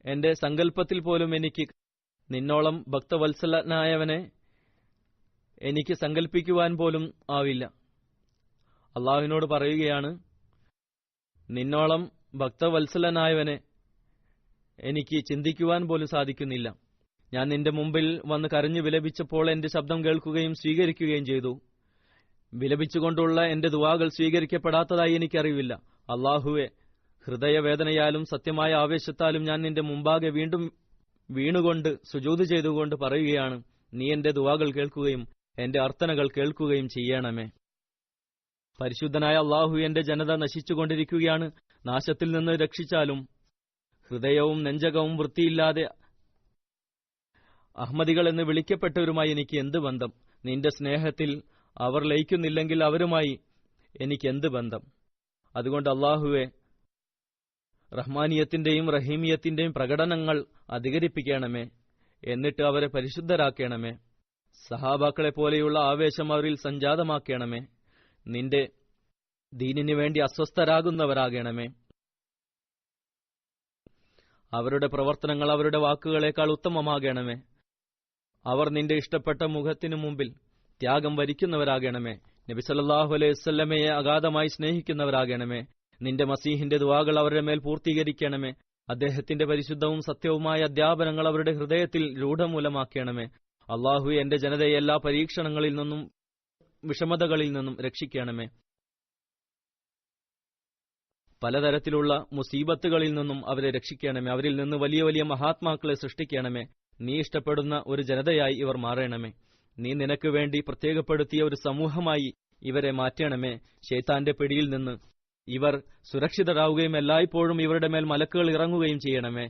എന്റെ സങ്കല്പത്തിൽ പോലും എനിക്ക് സങ്കല്പിക്കുവാൻ പോലും ആവില്ല. അള്ളാഹുവിനോട് പറയുകയാണ്, നിന്നോളം ഭക്തവത്സലനായവനെ എനിക്ക് ചിന്തിക്കുവാൻ പോലും സാധിക്കുന്നില്ല. ഞാൻ നിന്റെ മുമ്പിൽ വന്ന് കരഞ്ഞു വിലപിച്ചപ്പോൾ എന്റെ ശബ്ദം കേൾക്കുകയും സ്വീകരിക്കുകയും ചെയ്തു. വിലപിച്ചുകൊണ്ടുള്ള എന്റെ ദുആകൾ സ്വീകരിക്കപ്പെടാത്തതായി എനിക്കറിവില്ല. അള്ളാഹുവെ, ഹൃദയവേദനയാലും സത്യമായ ആവേശത്താലും ഞാൻ നിന്റെ മുമ്പാകെ വീണ്ടും വീണുകൊണ്ട് സുജൂദ് ചെയ്തുകൊണ്ട് പറയുകയാണ്, നീ എന്റെ ദുആകൾ കേൾക്കുകയും എന്റെ അർത്ഥനകൾ കേൾക്കുകയും ചെയ്യണമേ. പരിശുദ്ധനായ അള്ളാഹു, എന്റെ ജനത നശിച്ചുകൊണ്ടിരിക്കുകയാണ്. നാശത്തിൽ നിന്ന് രക്ഷിച്ചാലും ഹൃദയവും നെഞ്ചകവും വൃത്തിയില്ലാതെ അഹ്മദികൾ എന്ന് വിളിക്കപ്പെട്ടവരുമായി എനിക്ക് എന്ത് ബന്ധം? നിന്റെ സ്നേഹത്തിൽ അവർ ലയിക്കുന്നില്ലെങ്കിൽ അവരുമായി എനിക്ക് എന്ത് ബന്ധം? അതുകൊണ്ട് അള്ളാഹുവെ, റഹ്മാനിയത്തിന്റെയും റഹീമിയത്തിന്റെയും പ്രകടനങ്ങൾ അധികരിപ്പിക്കണമേ. എന്നിട്ട് അവരെ പരിശുദ്ധരാക്കണമേ. സഹാബാക്കളെ പോലെയുള്ള ആവേശം അവരിൽ സംജാതമാക്കണമേ. നിന്റെ ദീനിനു വേണ്ടി അസ്വസ്ഥരാകുന്നവരാകണമേ. അവരുടെ പ്രവർത്തനങ്ങൾ അവരുടെ വാക്കുകളേക്കാൾ ഉത്തമമാകണമേ. അവർ നിന്റെ ഇഷ്ടപ്പെട്ട മുഖത്തിനു മുമ്പിൽ ത്യാഗം വരിക്കുന്നവരാകണമേ. നബി സല്ലല്ലാഹു അലൈഹി വസല്ലമയെ അഗാധമായി സ്നേഹിക്കുന്നവരാകണമേ. നിന്റെ മസീഹിന്റെ ദുആകൾ അവരുടെ മേൽ പൂർത്തീകരിക്കണമേ. അദ്ദേഹത്തിന്റെ പരിശുദ്ധവും സത്യവുമായ അധ്യാപനങ്ങൾ അവരുടെ ഹൃദയത്തിൽ രൂഢമൂലമാക്കണമേ. അള്ളാഹു, എന്റെ ജനതയെ എല്ലാ പരീക്ഷണങ്ങളിൽ നിന്നും വിഷമതകളിൽ നിന്നും രക്ഷിക്കണമേ. പലതരത്തിലുള്ള മുസീബത്തുകളിൽ നിന്നും അവരെ രക്ഷിക്കണമേ. അവരിൽ നിന്ന് വലിയ വലിയ മഹാത്മാക്കളെ സൃഷ്ടിക്കണമേ. നീ ഇഷ്ടപ്പെടുന്ന ഒരു ജനതയായി ഇവർ മാറണമേ. നീ നിനക്ക് വേണ്ടി പ്രത്യേകപ്പെടുത്തിയ ഒരു സമൂഹമായി ഇവരെ മാറ്റണമേ. ശൈത്താന്റെ പിടിയിൽ നിന്ന് ഇവർ സുരക്ഷിതരാവുകയും എല്ലായ്പ്പോഴും ഇവരുടെ മേൽ മലക്കുകൾ ഇറങ്ങുകയും ചെയ്യണമേ.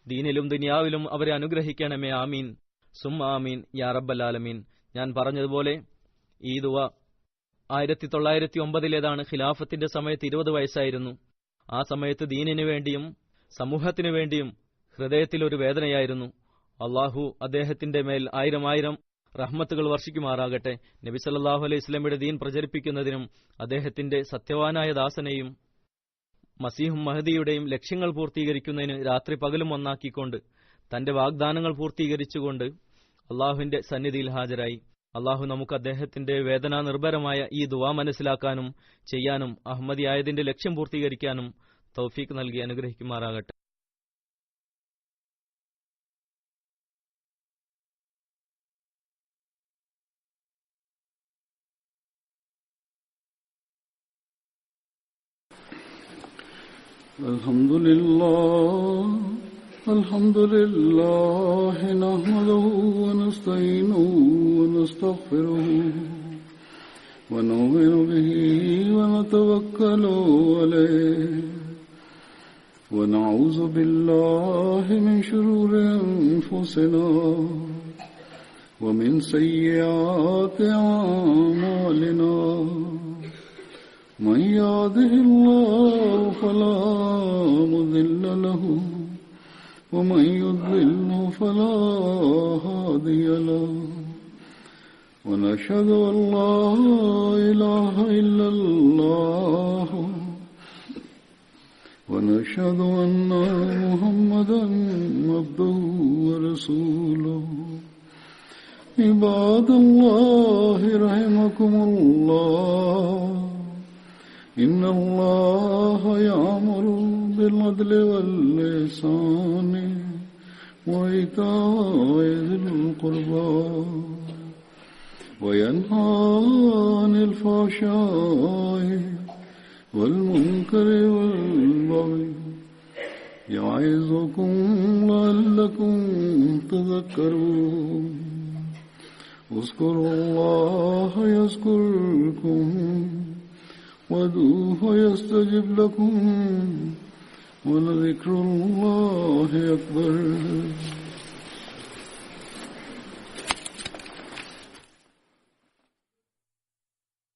ദീനിലും ദുനിയാവിലും അവരെ അനുഗ്രഹിക്കണമേ. ആമീൻ സും ആമീൻ യാ റബ്ബൽ ആലമീൻ. ഞാൻ പറഞ്ഞതുപോലെ ഈ ദുആ 1909 ഖിലാഫത്തിന്റെ സമയത്ത് 20 വയസ്സായിരുന്നു. ആ സമയത്ത് ദീനിനു വേണ്ടിയും സമൂഹത്തിനു വേണ്ടിയും ഹൃദയത്തിൽ ഒരു വേദനയായിരുന്നു. അള്ളാഹു അദ്ദേഹത്തിന്റെ മേൽ 1000 റഹ്മത്തുകൾ വർഷിക്കുമാറാകട്ടെ. നബി സല്ലല്ലാഹു അലൈഹി വസല്ലമയുടെ ദീൻ പ്രചരിപ്പിക്കുന്നതിനും അദ്ദേഹത്തിന്റെ സത്യവാനായ ദാസനെയും മസീഹും മഹദിയുടെയും ലക്ഷ്യങ്ങൾ പൂർത്തീകരിക്കുന്നതിന് രാത്രി പകലും ഒന്നാക്കിക്കൊണ്ട് തന്റെ വാഗ്ദാനങ്ങൾ പൂർത്തീകരിച്ചുകൊണ്ട് അള്ളാഹുവിന്റെ സന്നിധിയിൽ ഹാജരായി. അള്ളാഹു നമുക്ക് അദ്ദേഹത്തിന്റെ വേദനാ നിർഭരമായ ഈ ദുആ മനസ്സിലാക്കാനും ചെയ്യാനും അഹമ്മദിയായതിന്റെ ലക്ഷ്യം പൂർത്തീകരിക്കാനും തൗഫീഖ് നൽകി അനുഗ്രഹിക്കുമാറാകട്ടെ. الحمد لله نحمده ونستعينه ونستغفره ونؤمن به ونتوكل عليه ونعوذ بالله من شرور أنفسنا ومن سيئات أعمالنا من يهده الله فلا مضل له ومن يضلل فلا هادي له ونشهد أن لا إله إلا الله ونشهد أن محمدا عبده ورسوله عباد الله رحمكم الله إن الله يأمر بالعدل والإحسان وإيتاء ذي القربى القربى وينهى عن الفحشاء والمنكر والبغي يعظكم لعلكم تذكرون اذكروا الله يذكركم وادعوه يستجب لكم ولذكر الله أكبر